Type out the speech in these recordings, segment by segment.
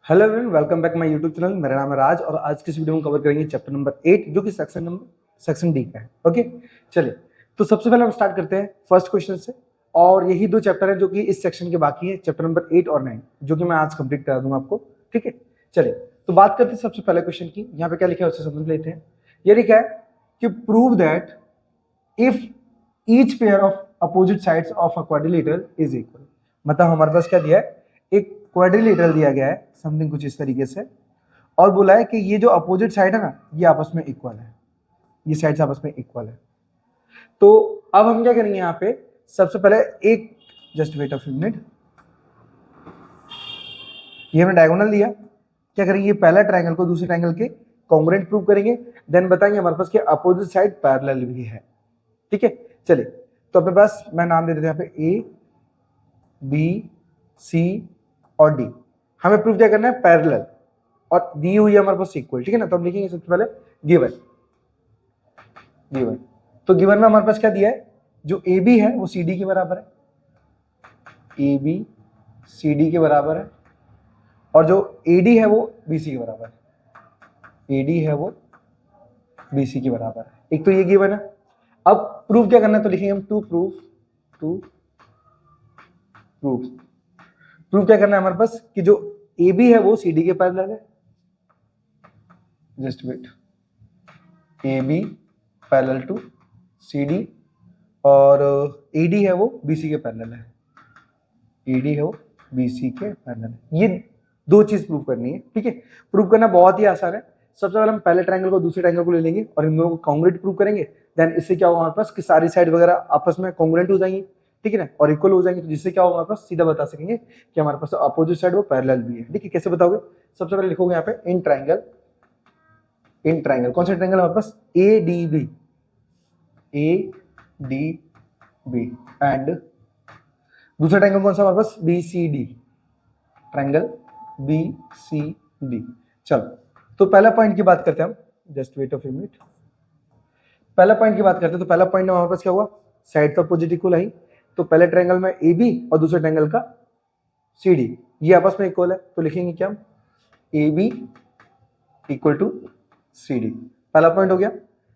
Hello everyone, welcome back my YouTube channel. मेरा नाम है राज और आज की इस वीडियो में कवर करेंगे चैप्टर नंबर 8 जो कि सेक्शन डी का है। ओके, चलिए तो सबसे पहले हम स्टार्ट करते हैं फर्स्ट क्वेश्चन से। और यही दो चैप्टर हैं जो कि इस सेक्शन के बाकी है, चैप्टर नंबर 8 और 9, जो कि मैं आज कंप्लीट करा दूंगा आपको। ठीक है, चलिए तो बात करते हैं सबसे पहले क्वेश्चन की। यहाँ पे क्या लिखा है उससे समझ लेते हैं। ये लिखा है कि prove that if each pair of opposite sides of a quadrilateral is equal. मतलब हमारे पास क्या दिया है, एक क्वाड्रिलेटरल दिया गया है समथिंग कुछ इस तरीके से, और बोला है कि ये जो अपोजिट साइड है ना ये आपस में इक्वल है, ये साइड्स आपस में इक्वल है। तो अब हम क्या करेंगे यहाँ पे, सबसे पहले एक जस्ट वेट ऑफ मिनट, ये हमने डायगोनल लिया, क्या करेंगे पहला ट्रायंगल को दूसरे ट्रायंगल के कॉन्ग्रुएंट प्रूव करेंगे, देन बताएंगे हमारे पास कि अपोजिट साइड पैरेलल भी है। ठीक है, चलिए तो अपने पास मैं नाम दे देते हैं यहाँ पे ए बी सी और डी। हमें प्रूव क्या करना है, पैरेलल, और दी हुई है हमारे पास इक्वल। ठीक है ना, तो हम लिखेंगे सबसे पहले गिवन। गिवन तो गिवन में हमारे पास क्या दिया है, जो ए बी है वो सी डी के बराबर है, ए बी सी डी के बराबर है, और जो ए डी है वो बी सी के बराबर है, ए डी है वो बी सी के बराबर है। एक तो ये गिवन है। अब प्रूफ क्या करना है, तो लिखेंगे हम टू प्रूफ प्रूफ क्या करना है हमारे पास कि जो ए बी है वो सी डी के पैरेलल है, just wait, A B parallel to C D, और ए डी है वो बी सी के पैरेलल है, ए डी है वो बी सी के पैरेलल है। ये दो चीज प्रूव करनी है। ठीक है, प्रूव करना बहुत ही आसान है। सबसे पहले हम पहले ट्रायंगल को दूसरे ट्रायंगल को ले लेंगे और इन दोनों को कॉन्ग्रुएंट प्रूव करेंगे। देन इससे क्या होगा हमारे पास कि सारी साइड वगैरह आपस में कॉन्ग्रुएंट हो जाएंगी, ठीक है ना, और इक्वल हो जाएंगे, तो जिससे क्या होगा हमारे पास सीधा बता सकेंगे कि हमारे पास अपोजिट साइड वो पैरेलल भी है। ठीक है, कैसे बताओगे, सबसे पहले लिखोगे यहाँ पे इन ट्रायंगल कौन सा ट्रायंगल हमारे पास, ए डी बी एंड दूसरा ट्रायंगल कौन सा हमारे पास, B C D, triangle B C D. चलो तो पहला पॉइंट की बात करते हैं हम, just wait of a minute. पहला पॉइंट की बात करते हैं तो पहला पॉइंट में हमारे पास क्या हुआ, साइड तो अपोजिट इक्वल है, तो पहले ट्रायंगल में ए बी और दूसरे ट्रायंगल का सी डी ये आपस में इक्वल है, तो लिखेंगे क्या हम, A B equal to C D. पहला पॉइंट हो गया।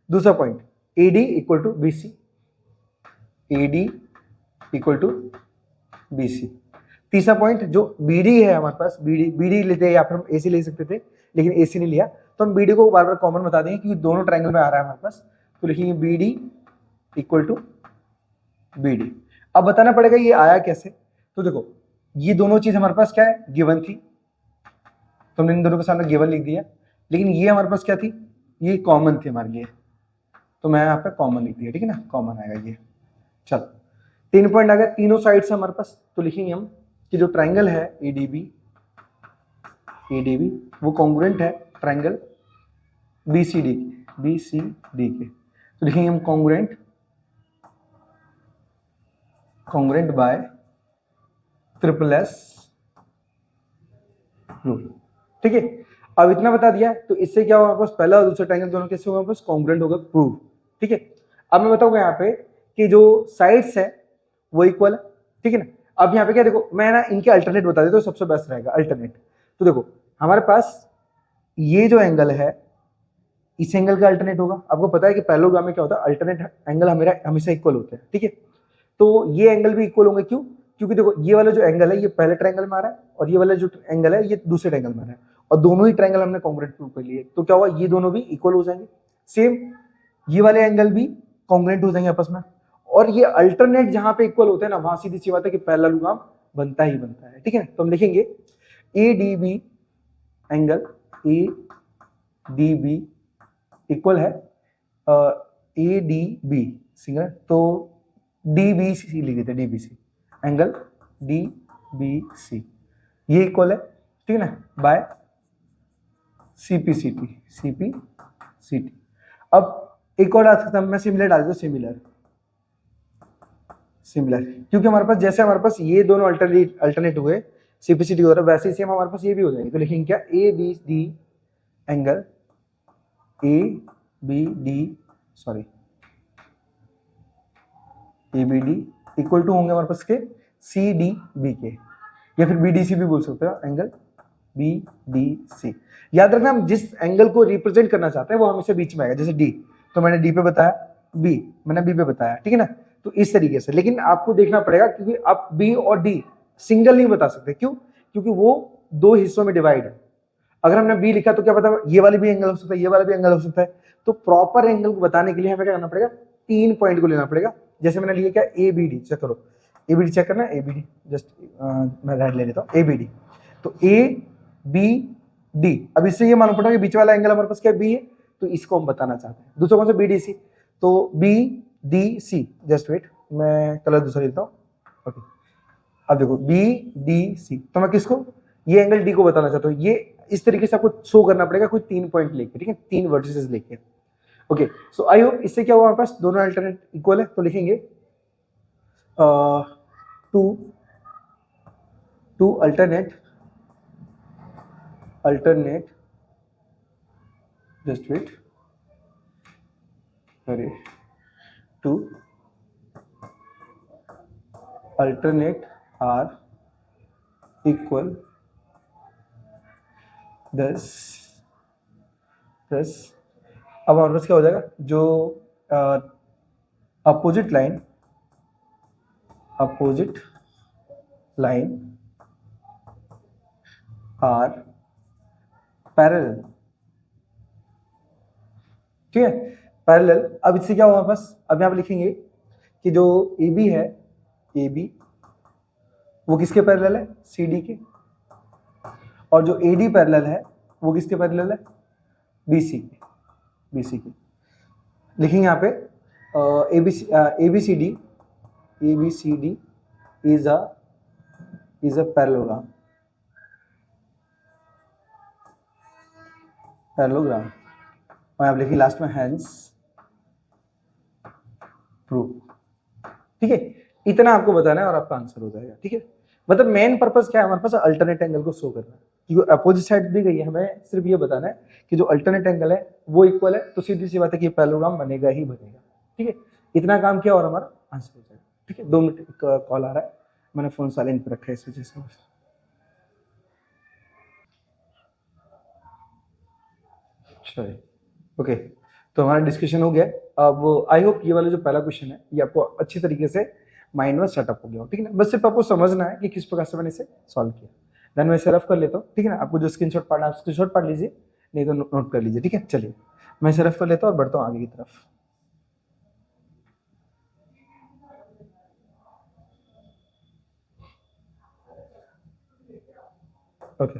दूसरा point A D equal to B C, A D equal to B C. तीसरा पॉइंट जो बी डी है हमारे पास, बी डी लेते हैं या फिर हम ए सी ले सकते थे, लेकिन ए सी नहीं लिया, तो हम बी डी को बार बार कॉमन बता देंगे क्योंकि दोनों ट्रायंगल में आ रहा है हमारे पास, तो लिखेंगे B D equal to B D. अब बताना पड़ेगा ये आया कैसे, तो देखो ये दोनों चीज हमारे पास क्या है, गिवन थी, तो हमने इन दोनों के सामने गिवन लिख दिया, लेकिन ये हमारे पास क्या थी, ये कॉमन थी हमारे लिए, तो मैं यहाँ पे कॉमन लिख दिया। ठीक है ना, कॉमन आएगा ये। चलो 3 पॉइंट आ गया, तीनों साइड से हमारे पास, तो लिखेंगे हम कि जो ट्रायंगल है ए डी बी वो कॉन्ग्रुएंट है ट्रायंगल बी सी डी के, तो लिखेंगे हम congruent bye triple S rule. ठीक है, अब इतना बता दिया, तो इससे क्या होगा हमारे पास, पहला और दूसरा ट्रायंगल दोनों कैसे होगा हमारे पास, कॉन्ग्रुएंट होगा, प्रूव। ठीक है, अब मैं बताऊंगा यहाँ पे कि जो साइड्स है वो इक्वल है। ठीक है ना, अब यहाँ पे क्या देखो, मैं ना इनके अल्टरनेट बता देता हूँ, सबसे बेस्ट रहेगा अल्टरनेट। तो देखो हमारे पास ये जो एंगल है इस एंगल का अल्टरनेट होगा। आपको पता है कि पैरेललोग्राम में क्या होता है, अल्टरनेट एंगल हमेशा इक्वल होते हैं। ठीक है, तो ये एंगल भी इक्वल होंगे, क्यों, क्योंकि देखो ये वाला जो एंगल है ये पहले ट्रायंगल में आ रहा है, और ये वाला जो एंगल है ये दूसरे ट्रायंगल में आ रहा है, और दोनों ही ट्रायंगल हमने कॉन्ग्रुएंट प्रूव कर लिए, तो क्या हुआ, ये दोनों भी इक्वल हो जाएंगे। सेम ये वाले एंगल भी कॉन्ग्रुएंट हो जाएंगे आपस में, और ये अल्टरनेट जहां पे इक्वल होते हैं ना वहां सीधी सी बात है कि पैरेललोग्राम बनता ही बनता है। ठीक है ना, तो हम लिखेंगे A D B angle A D B equal है ए डी बी सिंगल, तो डी बी सी लिख देते, D B C angle D B C ये इक्वल है, ठीक है ना, by C P C T. अब एक और डाल सकता हूं मैं, सिमिलर डाल देता हूं, सिमिलर, क्योंकि हमारे पास जैसे हमारे पास ये दोनों अल्टरनेट हुए सीपीसीटी हो रहा है, वैसे ही सेम हमारे पास ये भी हो जाएगी, तो लिखेंगे क्या, A B D angle A B D equal to होंगे हमारे पास के सी डी बी के, या फिर बी डी सी भी बोल सकते हो, एंगल बी डी सी। याद रखना हम जिस एंगल को रिप्रेजेंट करना चाहते हैं वो हमेशा बीच में आएगा। जैसे डी, तो मैंने डी पे बताया, बी मैंने बी पे बताया, ठीक है ना। तो इस तरीके से, लेकिन आपको देखना पड़ेगा क्योंकि आप बी और डी सिंगल नहीं बता सकते। क्यों? क्योंकि वो दो हिस्सों में डिवाइड है। अगर हमने बी लिखा तो क्या पता ये वाली भी एंगल हो सकता है, ये वाला भी एंगल हो सकता है। तो प्रॉपर एंगल को बताने के लिए हमें क्या करना पड़ेगा, 3 पॉइंट को लेना पड़ेगा। जैसे मैंने लिया क्या, ए बी डी, चेक करो, ए बी डी चेक करना, ए बी डी, जस्ट मैं राइट ले लेता हूँ, ए बी डी। तो ए बी डी, अब इससे ये मालूम पड़ा कि बीच वाला एंगल हमारे पास क्या बी है, तो इसको हम बताना चाहते हैं। दूसरा कौन सा, बी डी सी। तो B D C, just wait मैं कलर दूसरा लेता हूँ। ओके, अब देखो बी डी सी, तो मैं किसको, ये एंगल डी को बताना चाहता हूँ। ये इस तरीके से आपको शो करना पड़ेगा, कोई 3 पॉइंट लेके, ठीक है, 3 वर्टिसेस लेके। ओके, सो आई होप इससे क्या हुआ, हमारे पास दोनों अल्टरनेट इक्वल है। तो लिखेंगे टू अल्टरनेट जस्ट वेट, अरे टू अल्टरनेट आर इक्वल, दस अब हमारे पास क्या हो जाएगा, जो अपोजिट लाइन आर पैरेलल, ठीक है, पैरेलल। अब इससे क्या होगा हमारे पास, अब यहाँ पे लिखेंगे कि जो ए बी है, ए बी वो किसके पैरेलल है, सी डी के, और जो ए डी पैरेलल है वो किसके पैरेलल है, बी सी के। लिखेंगे यहाँ पे A B C D is a parallelogram, और यहाँ लिखिए लास्ट में हैंस प्रूव, ठीक है। इतना आपको बताना है और आपका आंसर हो जाएगा, ठीक है। मतलब मेन पर्पस क्या है हमारे पास, अल्टरनेट एंगल को शो करना है, क्योंकि अपोजिट साइड दी गई है, हमें सिर्फ ये बताना है कि जो अल्टरनेट एंगल है वो इक्वल है, तो सीधी सी बात है कि पैरेललोग्राम बनेगा ही बनेगा, ठीक है। इतना काम किया और हमारा आंसर हो जाएगा, ठीक है। 2 मिनट कॉल आ रहा है, मैंने फोन साइलेंट पे रखा है इस वजह से। चलिए, ओके, तो हमारा डिस्कशन हो गया। अब आई होप ये वाला जो पहला क्वेश्चन है ये आपको अच्छी तरीके से माइंड में सेटअप हो गया हो, ठीक है ना। बस सिर्फ आपको समझना है कि किस प्रकार से मैंने इसे सॉल्व किया। देन मैं इसे रफ कर लेता हूँ, ठीक है ना। आपको जो स्क्रीनशॉट पढ़ना है स्क्रीनशॉट पढ़ लीजिए, नहीं तो नोट कर लीजिए, ठीक है। चलिए मैं इसे रफ कर लेता हूँ और बढ़ता हूँ आगे की तरफ। ओके,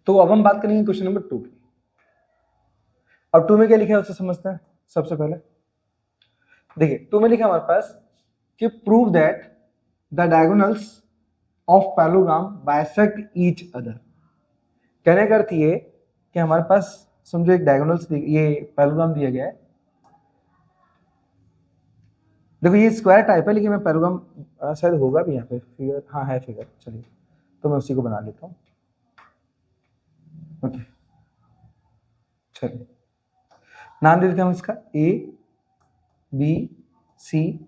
तो अब हम बात करेंगे क्वेश्चन नंबर 2 की। अब 2 में क्या लिखा है उसे समझते हैं। सबसे पहले देखिए 2 में लिखा हमारे पास कि prove that the diagonals of parallelogram bisect each other. कहने का अर्थ ये कि हमारे पास समझो एक डायगोनल्स ये पैरेललोग्राम दिया गया है। देखो ये स्क्वायर टाइप है, लेकिन मैं पैरेललोग्राम शायद होगा भी यहाँ पे फिगर, हाँ है फिगर, चलिए तो मैं उसी को बना लेता हूँ। ओके, चलिए नाम दे देते हैं हम इसका ए बी सी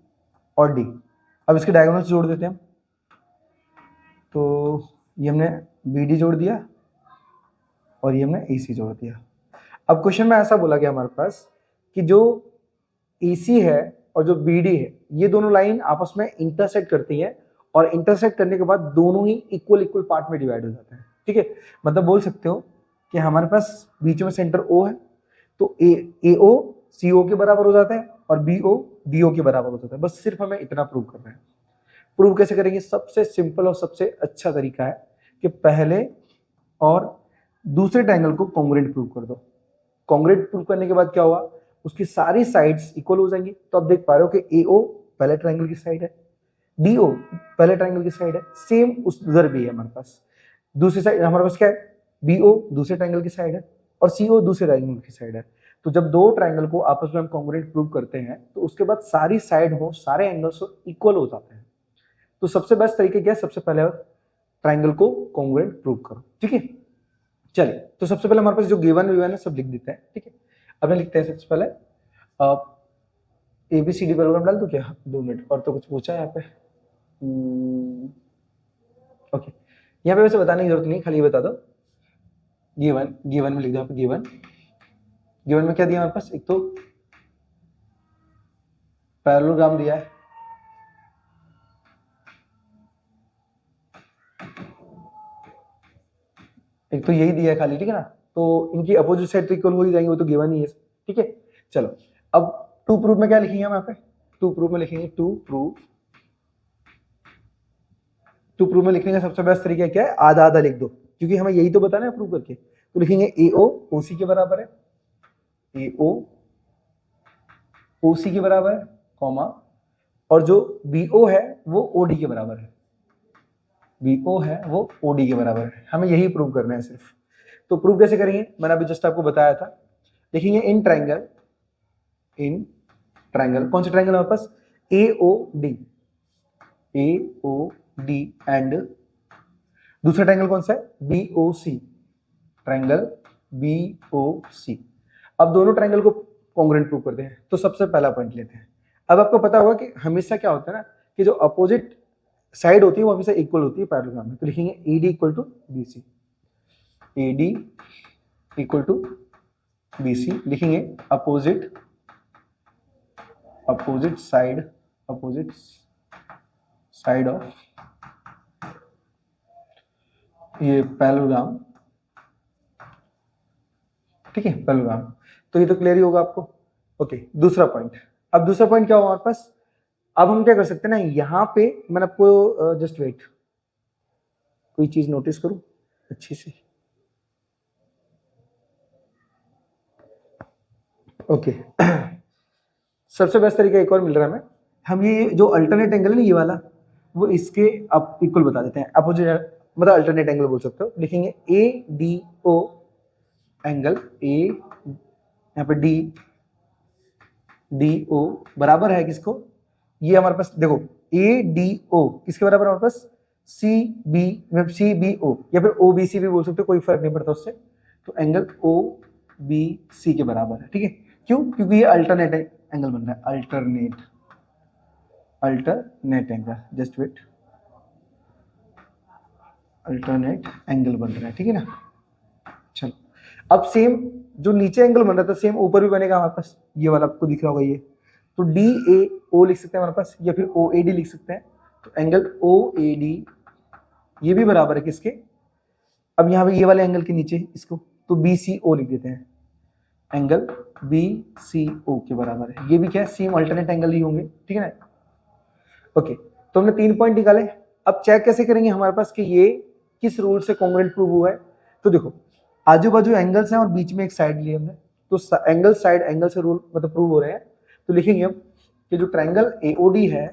और डी। अब इसके डायगोनल्स जोड़ देते हैं हम। तो ये हमने बी डी जोड़ दिया और ये हमने ए सी जोड़ दिया। अब क्वेश्चन में ऐसा बोला गया हमारे पास कि जो ए सी है और जो बी डी है ये दोनों लाइन आपस में इंटरसेक्ट करती है, और इंटरसेक्ट करने के बाद दोनों ही इक्वल पार्ट में डिवाइड हो जाते हैं, ठीक है। मतलब बोल सकते हो कि हमारे पास बीच में सेंटर ओ है, तो ए ओ सी ओ के बराबर हो जाता है और बी ओ डी ओ के बराबर हो जाता है। बस सिर्फ हमें इतना प्रूव करना है। प्रूव कैसे करेंगे? सबसे सिंपल और सबसे अच्छा तरीका है कि पहले और दूसरे ट्रायंगल को कॉन्ग्रुएंट प्रूव कर दो। कॉन्ग्रुएंट प्रूव करने के बाद क्या हुआ, उसकी सारी साइड्स इक्वल हो जाएंगी। तो आप देख पा रहे हो कि ए ओ पहले ट्रायंगल की साइड है, डी ओ पहले ट्रायंगल की साइड है, सेम उस उधर भी है हमारे पास। दूसरी साइड हमारे पास क्या है, बी ओ दूसरे ट्रायंगल की साइड है और सी ओ दूसरे ट्रायंगल की साइड है। तो जब दो ट्रायंगल को आपस में हम कॉन्ग्रुएंट प्रूव करते हैं तो उसके बाद सारी साइड हो, सारे एंगल्स हो इक्वल हो जाते हैं। तो सबसे बेस्ट तरीके क्या है, सबसे पहले ट्रायंगल को कॉन्ग्रुएंट प्रूव करो, ठीक है। चलिए तो सबसे पहले हमारे पास जो गिवन विवन है सब लिख देते हैं, ठीक है। अब लिखते हैं सबसे पहले ABCD पैरेललोग्राम डाल दूं क्या? 2 मिनट, और तो कुछ पूछा है यहाँ पे। ओके, यहाँ पे वैसे बताने की जरूरत नहीं, खाली बता दो गिवन में लिख दो, गिवन में क्या दिया हमारे पास, एक तो पैरेललोग्राम दिया है, एक तो यही दिया है खाली, ठीक है ना, तो इनकी अपोजिट साइड तो इक्वल हो ही जाएंगे, वो तो गिवन ही है, ठीक है। चलो अब टू प्रूफ में क्या लिखेंगे हम यहाँ पे, टू प्रूफ में लिखेंगे टू प्रूफ में लिखने का सबसे बेस्ट तरीका क्या है, आधा आधा लिख दो, क्योंकि हमें यही तो बताना है प्रूव करके। तो लिखेंगे AO OC के बराबर है, AO OC के बराबर है, कॉमा, और जो BO है वो OD के बराबर है, BO है वो OD के बराबर है, हमें यही प्रूव करना है सिर्फ। तो प्रूव कैसे करेंगे, मैंने अभी जस्ट आपको बताया था, देखेंगे इन ट्रायंगल कौन सा ट्रायंगल हमारे पास, AOD एंड दूसरा ट्रायंगल कौन सा है, BOC, ट्रायंगल BOC। अब दोनों ट्रायंगल को कॉन्ग्रुएंट प्रूव करते हैं, तो सबसे पहला पॉइंट लेते हैं। अब आपको पता होगा कि हमेशा क्या होता है ना, कि जो अपोजिट साइड होती है वो हमेशा इक्वल होती है पैरेललोग्राम में। तो लिखेंगे AD equal to BC, AD equal to BC, लिखेंगे अपोजिट साइड ऑफ ये पैरेललोग्राम, ठीक है, पैरेललोग्राम। तो ये तो क्लियर ही होगा आपको। ओके, दूसरा पॉइंट, अब दूसरा पॉइंट क्या होगा हमारे पास, अब हम क्या कर सकते हैं ना, यहाँ पे मैंने आपको जस्ट वेट, कोई चीज नोटिस करूं अच्छी से, ओके। सबसे बेस्ट तरीका एक और मिल रहा है हमें, हम ये जो अल्टरनेट एंगल है ना ये वाला, वो इसके आप इक्वल बता देते हैं, अपोजिट मतलब अल्टरनेट एंगल बोल सकते हो। लिखेंगे ADO एंगल, A यहाँ पे DO बराबर है किसको, ये हमारे पास देखो ADO किसके बराबर है हमारे पास, CBO या फिर OBC भी बोल सकते हो, कोई फर्क नहीं पड़ता उससे। तो एंगल OBC के बराबर है, ठीक है। क्यों, क्योंकि ये अल्टरनेट एंगल बन रहा है, alternate angle, just wait, alternate angle बन रहा है, ठीक है ना। चलो अब सेम जो नीचे एंगल बन रहा था सेम ऊपर भी बनेगा हमारे पास, ये वाला आपको दिख रहा होगा ये, तो DAO लिख सकते हैं हमारे पास, या फिर OAD लिख सकते हैं। तो एंगल OAD ये भी बराबर है किसके, अब यहाँ पे ये वाले एंगल के नीचे इसको तो BCO लिख देते हैं, एंगल BCO के बराबर है। ये भी क्या है, सेम अल्टरनेट एंगल ही होंगे, ठीक है ना। ओके, तो हमने 3 पॉइंट निकाले। अब चेक कैसे करेंगे हमारे पास कि ये किस रूल से कॉन्ग्रुएंट प्रूव हुआ है। तो देखो आजू बाजू एंगल्स हैं और बीच में एक साइड लिए हमने, तो एंगल साइड एंगल से रूल मतलब प्रूव हो रहे हैं। तो लिखेंगे हम कि जो ट्रायंगल AOD है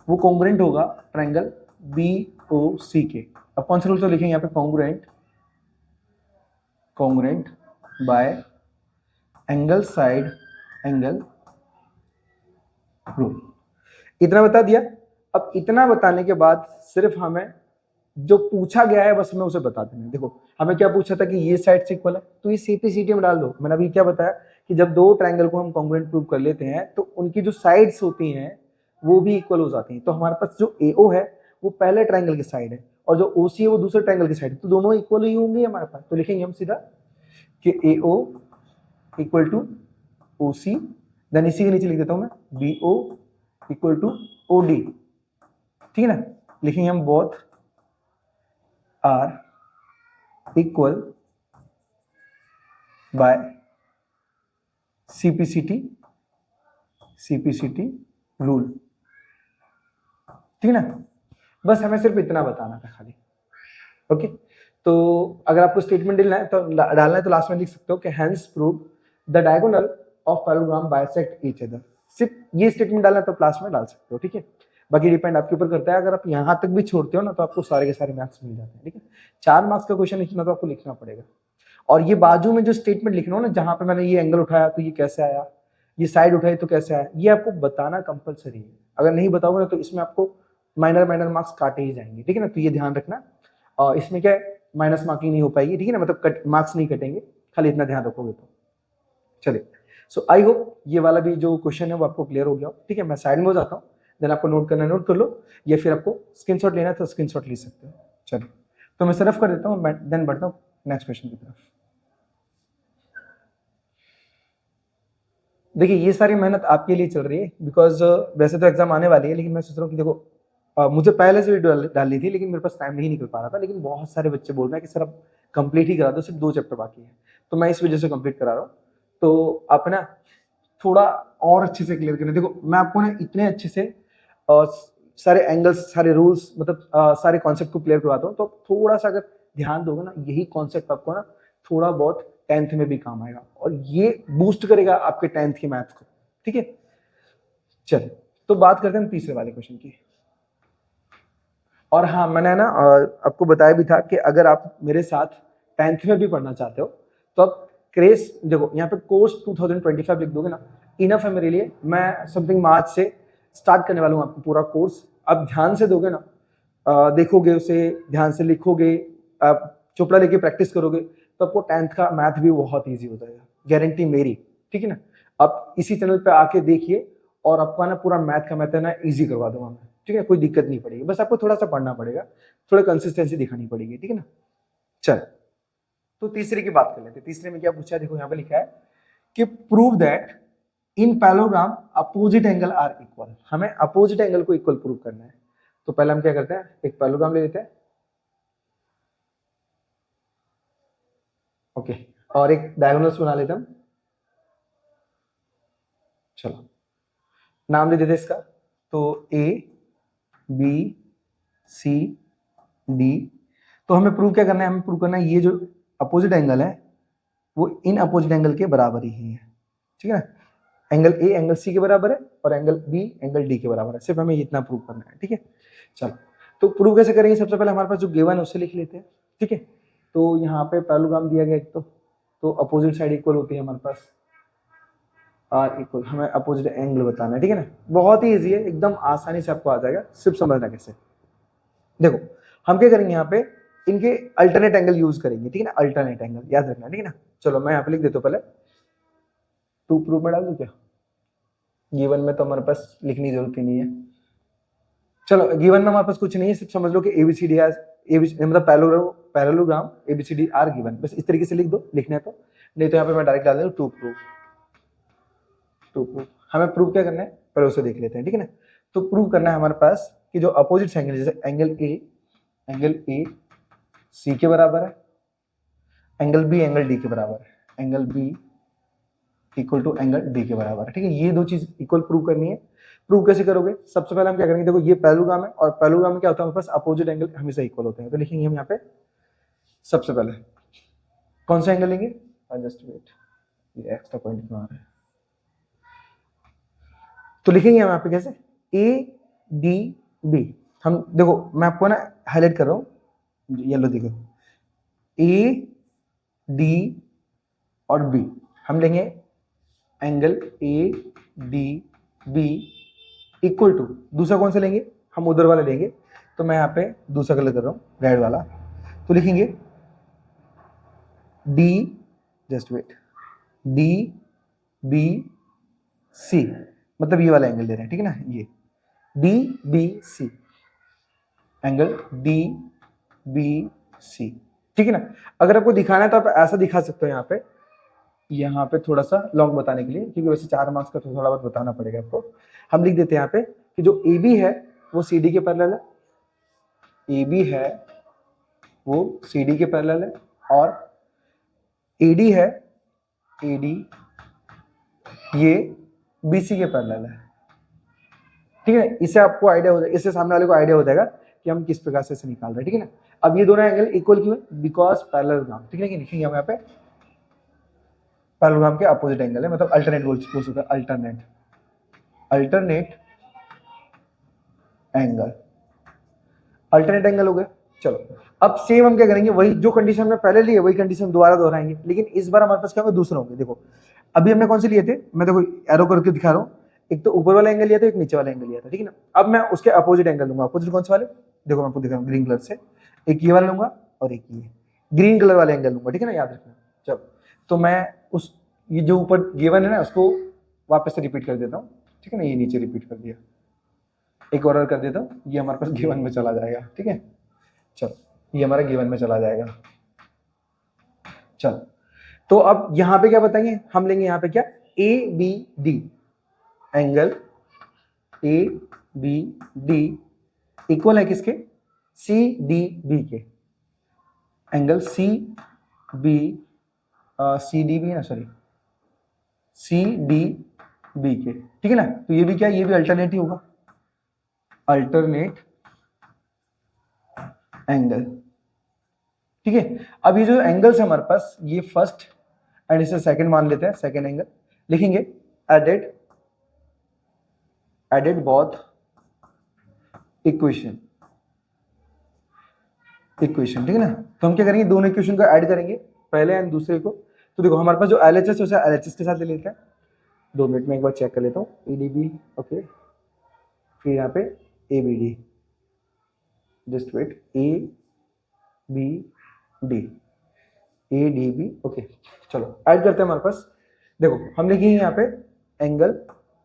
वो कॉन्ग्रुएंट होगा ट्रायंगल BOC के। अब कौन सा रूल से लिखेंगे यहाँ पे, congruent bye angle side angle rule. इतना बता दिया। अब इतना बताने के बाद सिर्फ हमें जो पूछा गया है बस हमें उसे बता देना। देखो हमें क्या पूछा था कि ये साइड से इक्वल है, तो ये CP/CT में डाल दो। मैंने अभी क्या बताया कि जब दो ट्रायंगल को हम कॉन्ग्रुएंट प्रूव कर लेते हैं तो उनकी जो साइड्स होती हैं वो भी इक्वल हो जाती हैं। तो हमारे पास जो AO है वो पहले ट्रायंगल की साइड है और जो OC है वो दूसरे ट्रायंगल की साइड है, तो दोनों इक्वल ही होंगे हमारे पास। तो लिखेंगे हम सीधा कि AO equal to OC, then इसी के नीचे लिख देता हूं मैं BO इक्वल टू OD, ठीक है ना। लिखेंगे हम both are equal by CP/CT rule, ठीक है ना। बस हमें सिर्फ इतना बताना था खाली। ओके, तो अगर आपको स्टेटमेंट डालना है तो लास्ट में लिख सकते हो कि hence prove the diagonal of parallelogram bisect each other. सिर्फ ये स्टेटमेंट डालना है तो लास्ट में डाल सकते हो, ठीक है। बाकी डिपेंड आपके ऊपर करता है। अगर आप यहाँ तक भी छोड़ते हो ना तो आपको सारे के सारे मार्क्स मिल जाते हैं, ठीक है। 4 मार्क्स का क्वेश्चन लिखना तो आपको लिखना पड़ेगा। और ये बाजू में जो स्टेटमेंट लिखना हो ना, जहां पे मैंने ये एंगल उठाया तो ये कैसे आया, ये साइड उठाई तो कैसे आया, ये आपको बताना कंपलसरी है। अगर नहीं बताओगे ना तो इसमें आपको माइनर मार्क्स काटे ही जाएंगे, ठीक है ना। तो ये ध्यान रखना। और इसमें क्या है, माइनस मार्किंग नहीं हो पाएगी, ठीक है ना, मतलब मार्क्स नहीं कटेंगे, खाली इतना ध्यान रखोगे तो। चलिए, सो आई होप ये वाला भी जो क्वेश्चन है वो आपको क्लियर हो गया, ठीक है। मैं साइड में हो जाता हूँ, देन आपको नोट करना नोट कर लो, या फिर आपको स्क्रीनशॉट लेना है तो स्क्रीनशॉट ले सकते हो। चलो, तो मैं सरफ कर देता हूँ, देन बढ़ता हूँ नेक्स्ट क्वेश्चन की तरफ। देखिए ये सारी मेहनत आपके लिए चल रही है बिकॉज वैसे तो एग्जाम आने वाली है, लेकिन मैं सोच रहा हूँ कि देखो मुझे पहले से वीडियो डालनी थी, लेकिन मेरे पास टाइम नहीं निकल पा रहा था। लेकिन बहुत सारे बच्चे बोल रहे हैं कि सर अब कंप्लीट ही करा दो, सिर्फ 2 चैप्टर बाकी है, तो मैं इस वजह से कंप्लीट करा रहा हूँ। तो आप ना थोड़ा और अच्छे से क्लियर करें। देखो मैं आपको ना इतने अच्छे से सारे एंगल्स, सारे रूल्स, मतलब सारे कॉन्सेप्ट को क्लियर करवाता हूँ, तो थोड़ा सा अगर ध्यान दोगे ना, यही कॉन्सेप्ट आपको ना थोड़ा बहुत 10th में भी काम आएगा और ये बूस्ट करेगा आपके 10th के मैथ को। ठीक है, चल तो बात करते हैं हम तीसरे वाले क्वेश्चन की। और हाँ, मैंने ना आपको बताया भी था कि अगर आप मेरे साथ 10th में भी पढ़ना चाहते हो तो आप क्रेस, देखो यहाँ पे कोर्स 2025 लिख दोगे ना, इनफ है मेरे लिए। मैं समथिंग मार्च से स्टार्ट करने वाला हूँ आपको पूरा कोर्स। आप ध्यान से दोगे ना, देखोगे उसे, ध्यान से लिखोगे, आप चोपड़ा लेके प्रैक्टिस करोगे, तो आपको 10th का मैथ भी बहुत ईजी हो जाएगा, गारंटी मेरी। ठीक है ना, आप इसी चैनल पे आके देखिए और आपका ना पूरा मैथ का मैथ है ना ईजी करवा दूंगा मैं। ठीक है, कोई दिक्कत नहीं पड़ेगी, बस आपको थोड़ा सा पढ़ना पड़ेगा, थोड़ा कंसिस्टेंसी दिखानी पड़ेगी। ठीक है ना, चल तो तीसरे की बात कर लेते हैं। तीसरे में क्या पूछा है, देखो यहाँ पे लिखा है कि prove that in parallelogram opposite angle are equal. हमें अपोजिट एंगल को इक्वल प्रूव करना है। तो पहले हम क्या करते हैं, एक पैलोग्राम ले लेते हैं, ओके, और एक डायगोनल्स बना लेते हैं हम। चलो नाम दे देते इसका, तो ए बी सी डी। तो हमें प्रूव क्या करना है, हमें प्रूव करना है ये जो अपोजिट एंगल है वो इन अपोजिट एंगल के बराबर ही है। ठीक है ना, एंगल ए एंगल सी के बराबर है और एंगल बी एंगल डी के बराबर है, सिर्फ हमें इतना प्रूव करना है। ठीक है, चलो तो प्रूव कैसे करेंगे, सबसे पहले हमारे पास जो गिवन है उसे लिख लेते हैं। ठीक है, तो यहाँ पे पैरेललोग्राम दिया गया एक, तो अपोजिट साइड इक्वल होती है हमारे पास आर इक्वल, हमें अपोजिट एंगल बताना है। ठीक है ना, बहुत ही ईजी है, एकदम आसानी से आपको आ जाएगा, सिर्फ समझना कैसे। देखो हम क्या करेंगे, यहाँ पे इनके अल्टरनेट एंगल यूज करेंगे। ठीक है ना, अल्टरनेट एंगल याद रखना। ठीक है ना, चलो मैं यहाँ पे लिख देता हूँ, पहले टू प्रूफ में डाल दूं क्या, गिवन में तो हमारे पास लिखने की जरूरत ही नहीं है। चलो गिवन में हमारे पास कुछ नहीं है, सिर्फ समझ लो कि एबीसीडी एज एबीसी, मतलब पैरेललोग्राम एबीसीडी आर गिवन, बस इस तरीके से लिख दो, लिखना है तो। नहीं तो यहाँ पे मैं डायरेक्ट डाल दूँ टू प्रूफ। टू प्रूफ हमें प्रूव क्या करना है, पहले उसे देख लेते हैं। ठीक है ना, तो प्रूव करना है हमारे पास कि जो अपोजिट एंगल, जैसे एंगल ए सी के बराबर है, एंगल बी एंगल डी के बराबर है, angle B equal to angle D के बराबर है। ठीक है, ये दो चीज इक्वल प्रूव करनी है। प्रूव कैसे करोगे, सबसे पहले हम क्या करेंगे, देखो ये पैरेललोग्राम है और पैरेललोग्राम में क्या होता है, हमारे पास अपोजिट एंगल हमेशा इक्वल होते हैं। तो लिखेंगे हम यहाँ पे सबसे पहले कौन सा एंगल लेंगे, जस्ट वेट, ये एक्स्ट्रा पॉइंट क्यों आ रहा है, तो लिखेंगे हम यहाँ पे कैसे, ए डी बी। हम देखो मैं आपको ना हाईलाइट कर रहा हूँ, येलो देखो, ए डी और बी, हम लेंगे angle A D B equal to, दूसरा कौन सा लेंगे, हम उधर वाला लेंगे। तो मैं यहाँ पे दूसरा कलर कर रहा हूँ, रेड वाला, तो लिखेंगे D, just wait, D B C, मतलब ये वाला एंगल ले रहे हैं। ठीक है ना, ये D B C, angle D B C. ठीक है ना, अगर आपको दिखाना है तो आप ऐसा दिखा सकते हो यहाँ पे थोड़ा सा लॉन्ग बताने के लिए, क्योंकि वैसे 4 मार्क्स का तो थोड़ा बहुत बताना पड़ेगा आपको। हम लिख देते हैं यहाँ पे कि जो ए बी है वो सी डी के पैरेलल है, ए बी है वो सी डी के पैरेलल है, और ए डी है, ए डी ये बी सी के पैरेलल है। ठीक है, इससे आपको आइडिया हो जाएगा, इससे सामने वाले को आइडिया हो जाएगा कि हम किस प्रकार से इसे निकाल रहे हैं। ठीक है ना, अब ये दोनों एंगल इक्वल क्यों है, बिकॉज पैरेललोग्राम। ठीक है, लिखेंगे हम यहाँ पे पैरेललोग्राम के अपोजिट एंगल है, मतलब अल्टरनेट बोल सकते हैं, अल्टरनेट एंगल हो गए। चलो अब सेम हम क्या करेंगे, वही जो कंडीशन में पहले लिए वही कंडीशन दोबारा दोहराएंगे, लेकिन इस बार हमारे पास क्या होगा, दूसरा होंगे। देखो अभी हमने कौन से लिए थे, मैं देखो एरो करके दिखा रहा हूँ, एक तो ऊपर वाला एंगल लिया था, एक नीचे वाला एंगल लिया था। ठीक है ना, अब मैं उसके अपोजिट एंगल लूंगा। अपोजिट कौन से वाले, देखो मैं आपको दिखा रहा हूँ ग्रीन कलर से, एक ये वाला लूंगा और एक ये ग्रीन कलर वाले एंगल लूंगा। ठीक है ना, याद रखना। चलो तो मैं उस ये जो ऊपर गिवन है ना उसको वापस से रिपीट कर देता हूँ। ठीक है ना, ये नीचे रिपीट कर दिया, एक और कर देता हूँ, ये हमारे पास गिवन में चला जाएगा। ठीक है, चलो ये हमारा गिवन में चला जाएगा। चलो, तो अब यहां पे क्या बताएंगे, हम लेंगे यहां पे क्या, A B D, angle A B D equal है किसके, सी डी बी के, angle C B C D B ना, सॉरी सी डी बी के, ठीक है ना। तो ये भी क्या, ये भी अल्टरनेट ही होगा, अल्टरनेट एंगल, ठीक है। अब ये जो एंगल्स है हमारे पास, ये फर्स्ट एंड इसे सेकंड मान लेते हैं, सेकंड एंगल लिखेंगे, एडेड बोथ इक्वेशन, ठीक है ना। तो हम क्या करेंगे, दोनों इक्वेशन को ऐड करेंगे, पहले एंड दूसरे को। तो देखो हमारे पास जो एलएचएस है उसे एलएचएस के साथ ले लेते हैं, 2 मिनट में एक बार चेक कर लेता हूँ, ईडीबी ओके, फिर यहाँ पे ABD, just wait, A B D, A D B okay. चलो ऐड करते हैं हमारे पास, देखो हम लिखेंगे यहाँ पे एंगल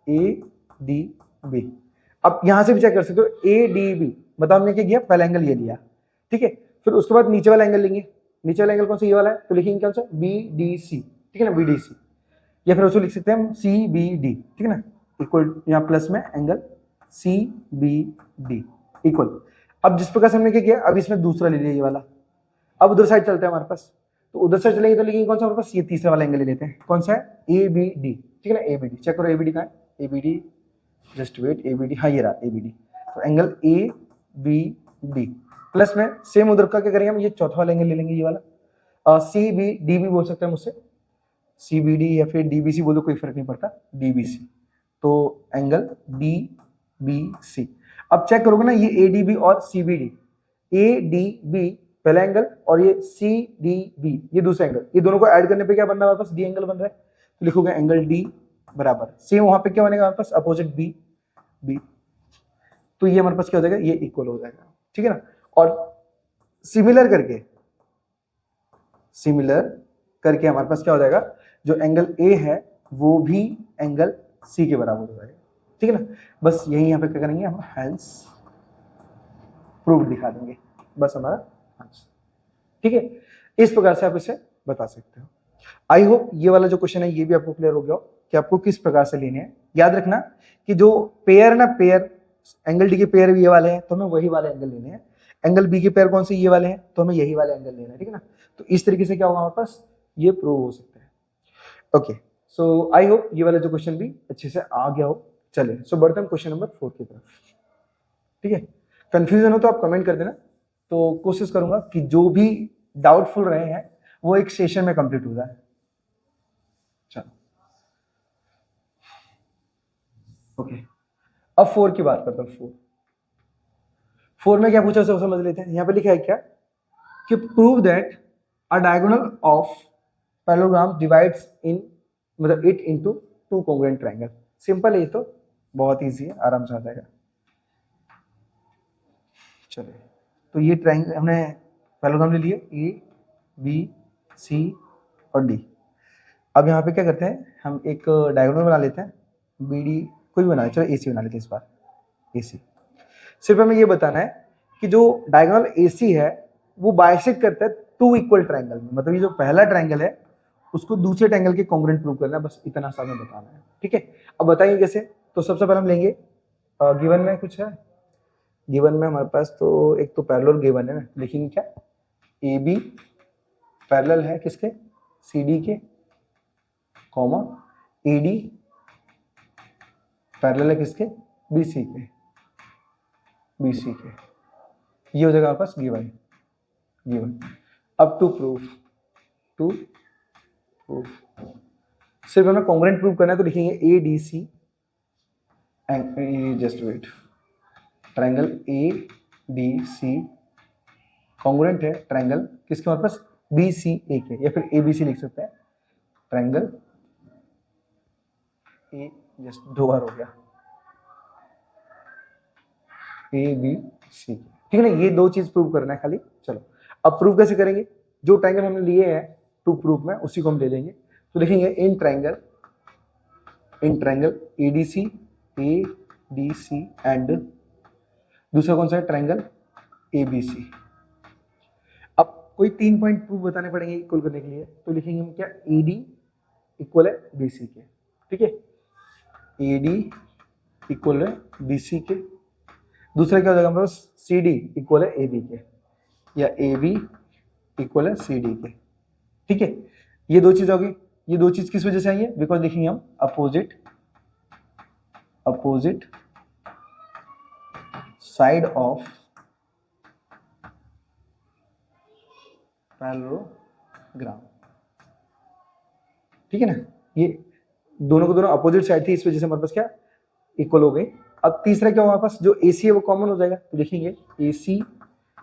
ए डी बी। अब यहां से भी चेक कर सकते हो, ए डी बी, बताओ हमने क्या किया, पहला एंगल ये लिया, ठीक है। फिर उसके बाद नीचे वाला एंगल लेंगे, नीचे वाला एंगल कौन सा, ये वाला है, तो लिखेंगे कौन सा, बी डी सी, ठीक है ना, बी डी सी, या फिर उसको लिख सकते हैं हम सी बी डी, ठीक है ना, इक्वल, यहाँ प्लस में angle C B D equal. अब जिस प्रकार से हमने क्या किया, अब इसमें दूसरा ले लिया ये वाला, अब उधर साइड चलते हैं हमारे पास, तो उधर साइड चलेंगे तो लिखेंगे कौन सा हमारे पास, ये तीसरा वाला एंगल ले लेते हैं, कौन सा है, ए बी डी, ठीक है ना, ए बी डी, चेक करो ए बी डी कहाँ है, A B D, just wait, A B D, हाँ ये रहा ए बी डी, तो angle A B D plus में सेम उधर का क्या करेंगे हम, ये चौथा वाला एंगल ले लेंगे, ये वाला सी बी डी भी बोल सकते हैं मुझसे, सी बी डी या फिर डी बी सी बोलो, कोई फर्क नहीं पड़ता, डी बी सी, तो एंगल डी बी सी। अब चेक करोगे ना, ये ए डी बी और C B D, A D B पहला एंगल और ये सी डी बी ये दूसरा एंगल, ये दोनों को ऐड करने पे क्या बन रहा है हमारे पास, डी एंगल बन रहा है, तो लिखोगे एंगल डी बराबर सेम वहां पे क्या बनेगा हमारे पास, अपोजिट बी बी, तो ये हमारे पास क्या हो जाएगा, ये इक्वल हो जाएगा, ठीक है ना। और सिमिलर करके हमारे पास क्या हो जाएगा, जो एंगल ए है वो भी एंगल सी के बराबर हो जाएगा, ठीक है ना। बस यही यहाँ पे क्या करेंगे हम, हेंस प्रूफ दिखा देंगे, बस हमारा आंसर, ठीक है। इस प्रकार से आप इसे बता सकते हो। आई होप ये वाला जो क्वेश्चन है ये भी आपको क्लियर हो गया हो कि आपको किस प्रकार से लेने हैं। याद रखना कि जो पेयर है ना, पेयर एंगल डी के पेयर भी ये वाले हैं तो हमें वही वाले एंगल लेने हैं, एंगल बी के पेयर कौन से, ये वाले हैं तो हमें यही वाले एंगल लेना है, ठीक है ना। तो इस तरीके से क्या होगा हमारे पास, ये प्रूव हो सकता है। ओके, सो आई होप ये वाला जो क्वेश्चन भी अच्छे से आ गया हो। चलिए सो बढ़ते हैं क्वेश्चन नंबर 4 की तरफ, ठीक है। कंफ्यूजन हो तो आप कमेंट कर देना, तो कोशिश करूंगा कि जो भी डाउटफुल रहे हैं वो एक सेशन में कंप्लीट हो जाए। चलो ओके, अब 4 की बात करता हूं। 4 में क्या पूछा सब समझ लेते हैं। यहां पे लिखा है क्या कि prove that a diagonal of parallelogram divides in, मतलब it into 2 congruent triangle. Simple है, ये तो बहुत इजी है, आराम से आ जाएगा। चलिए, तो ये ट्रायंगल हमने पैरेललोग्राम ले लिए, ए बी सी और डी। अब यहाँ पे क्या करते हैं, हम एक डायगोनल बना लेते हैं, बी डी कोई भी बना, चलो ए सी बना लेते हैं इस बार, ए सी। सिर्फ हमें ये बताना है कि जो डायगोनल ए सी है वो बाइसेक्ट करता है 2 इक्वल ट्रायंगल में, मतलब ये जो पहला ट्रायंगल है उसको दूसरे ट्रायंगल के कॉन्ग्रुएंट प्रूव करना है, बस इतना सा हमें बताना है, ठीक है। अब बताइए कैसे, तो सबसे पहले हम लेंगे गिवन में कुछ है, गिवन में हमारे पास तो एक तो पैरेलल गिवन है ना, लिखेंगे क्या, ए बी पैरेलल है किसके, सी डी के, कॉमा ए डी पैरेलल है किसके, बी सी के, ये हो जाएगा हमारे पास गिवन। अब टू प्रूफ सिर्फ हमें कॉन्ग्रुएंट प्रूव करना है, तो लिखेंगे A D C, just wait, triangle A D C congruent है ट्रायंगल किसके हमारे पास, बी सी ए के, या फिर ए बी सी लिख सकते हैं, ट्रायंगल ए, जस्ट 2 बार हो गया, ए बी सी, ठीक है ना। ये 2 चीज प्रूव करना है खाली। चलो अब प्रूव कैसे करेंगे, जो ट्रायंगल हमने लिए हैं टू प्रूफ में उसी को हम ले लेंगे, तो लिखेंगे in triangle A D C and दूसरा कौन सा है, ट्रायंगल ए बी सी। अब कोई 3 पॉइंट प्रूव बताने पड़ेंगे इक्वल करने के लिए, तो लिखेंगे हम क्या, AD इक्वल है BC के, ठीक है, AD इक्वल है BC के। दूसरा क्या हो जाएगा हमारे पास, CD इक्वल है AB के, या AB इक्वल है CD के, ठीक है। ये दो चीज होगी, ये दो चीज किस वजह से आई है, बिकॉज लिखेंगे हम अपोजिट साइड ऑफ पैरेललोग्राम, ठीक है ना। ये दोनों को दोनों अपोजिट साइड थी, इस वजह से हमारे पास क्या इक्वल हो गई। अब तीसरा क्या होगा हमारे पास, जो AC है वो कॉमन हो जाएगा, तो लिखेंगे AC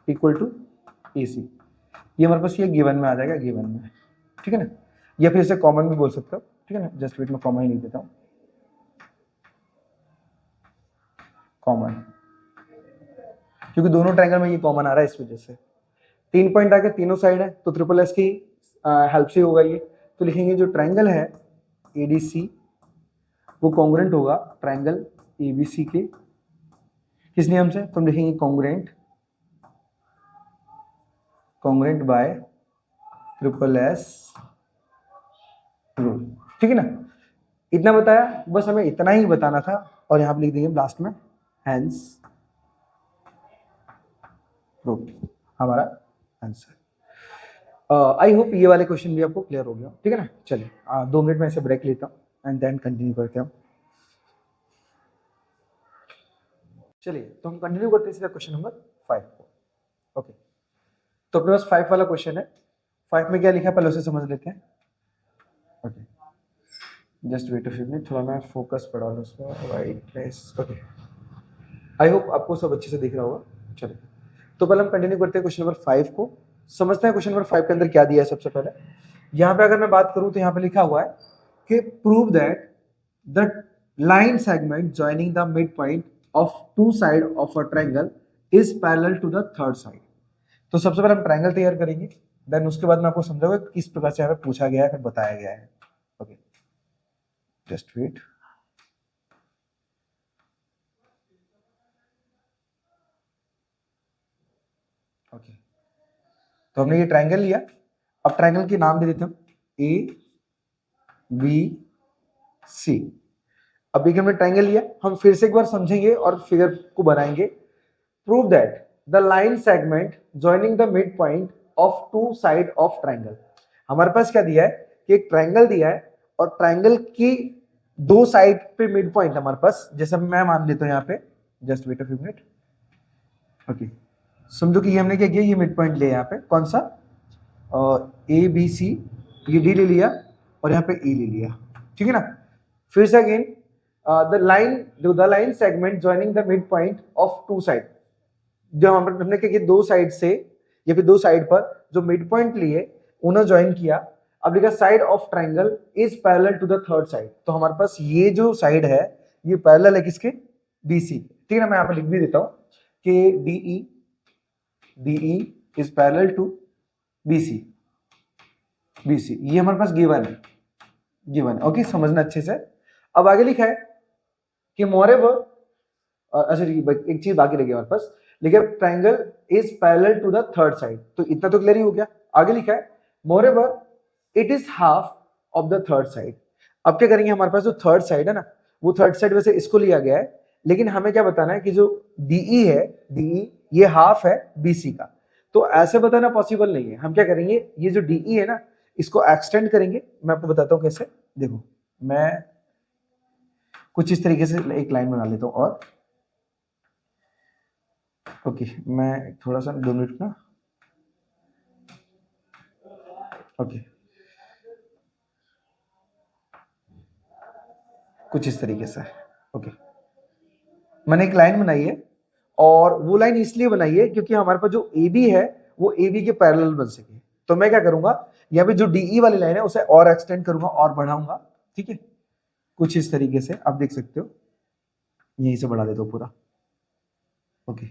इक्वल टू AC, ये हमारे पास ये गिवन में आ जाएगा, गिवन में, ठीक है ना। या फिर इसे कॉमन भी बोल सकते हो, ठीक है ना, जस्ट वेट में कॉमन ही लिख देता हूं, कॉमन, क्योंकि दोनों ट्रायंगल में ये कॉमन आ रहा है, इस वजह से 3 पॉइंट आके तीनों साइड है, तो ट्रिपल एस की हेल्प से होगा ये। तो लिखेंगे जो ट्रायंगल है ADC वो कॉन्ग्रुएंट होगा ट्रायंगल ABC के, किस नियम से, तो हम लिखेंगे congruent bye triple S rule, ठीक है ना। इतना बताया, बस हमें इतना ही बताना था, और यहां पे लिख देंगे लास्ट में हेंस प्रूव, हमारा आंसर। आई होप ये वाले क्वेश्चन भी आपको क्लियर हो गया, ठीक है ना। चलिए 2 मिनट में ऐसे ब्रेक लेता हूँ एंड देन कंटिन्यू करते हैं। चलिए तो हम कंटिन्यू करते हैं सीधा क्वेश्चन नंबर 5 को। ओके, तो अपने पास 5 वाला क्वेश्चन है। 5 में क्या लिखा है पहले उसे समझ लेते हैं। Okay, just wait a few minute, थोड़ा मैं फोकस पड़ा हूँ उसमें, राइटनेस। ओके, आई होप आपको सब अच्छे से दिख रहा होगा। चलिए तो पहले हम कंटिन्यू करते हैं क्वेश्चन नंबर 5 को, समझते हैं क्वेश्चन नंबर 5 के अंदर क्या दिया है। सबसे पहले यहाँ पे अगर मैं बात करूँ तो यहाँ पे लिखा हुआ है कि prove that the line segment joining the mid point of 2 side of a triangle is parallel to the third side. तो सबसे पहले हम ट्रायंगल तैयार करेंगे, देन उसके बाद मैं आपको समझाऊंगा किस प्रकार से यहाँ पे पूछा गया है, फिर बताया गया है। Okay, just wait. ओके, तो हमने ये ट्रायंगल लिया, अब ट्रायंगल के नाम दे देते हम ABC। अब एक हमने ट्रायंगल लिया, हम फिर से एक बार समझेंगे और फिगर को बनाएंगे। Prove that the line segment joining the mid point of 2 side of triangle. हमारे पास क्या दिया है कि एक ट्रायंगल दिया है और ट्रायंगल की 2 साइड पे मिड पॉइंट हमारे पास, जैसे मैं मान लेता हूं यहाँ पे, just wait a few minute. Okay, समझो कि हमने क्या किया, ये मिड पॉइंट लिया यहाँ पे, कौन सा, ABC, ये D ले लिया और यहाँ पे E ले लिया, ठीक है ना। फिर से again the line segment joining the mid point of 2 side, जो हमने क्या किया, 2 साइड से या फिर 2 साइड पर जो मिड पॉइंट लिए उन्हें ज्वाइन किया। अब लिखा side of triangle is parallel to the third side, तो हमारे पास ये जो साइड है ये पैरेलल है किसके, BC, ठीक है ना। मैं यहाँ पे लिख भी देता हूँ कि DE is parallel to BC, ये हमारे पास गिवन है। ओके, समझना अच्छे से। अब आगे लिखा है कि मोरेवर, अच्छा एक चीज बाकी रह गई हमारे पास, लिखा है triangle is parallel to the third side, तो इतना तो क्लियर ही हो गया। आगे लिखा है moreover it is half of the third side. अब क्या करेंगे, हमारे पास जो थर्ड साइड है ना, वो थर्ड साइड वैसे इसको लिया गया है, लेकिन हमें क्या बताना है कि जो DE है, DE ये हाफ है BC का, तो ऐसे बताना पॉसिबल नहीं है। हम क्या करेंगे, ये जो DE है ना इसको एक्सटेंड करेंगे। मैं आपको बताता हूँ कैसे, देखो मैं कुछ इस तरीके से एक लाइन बना लेता हूँ, और ओके मैं थोड़ा सा 2 मिनट ना, ओके कुछ इस तरीके से। ओके, मैंने एक लाइन बनाई है, और वो लाइन इसलिए बनाई है क्योंकि हमारे पास जो AB है वो AB के पैरेलल बन सके। तो मैं क्या करूंगा, यहाँ पे जो DE वाली लाइन है उसे और एक्सटेंड करूंगा और बढ़ाऊंगा, ठीक है, कुछ इस तरीके से। आप देख सकते हो, यहीं से बढ़ा देता हूँ पूरा। ओके,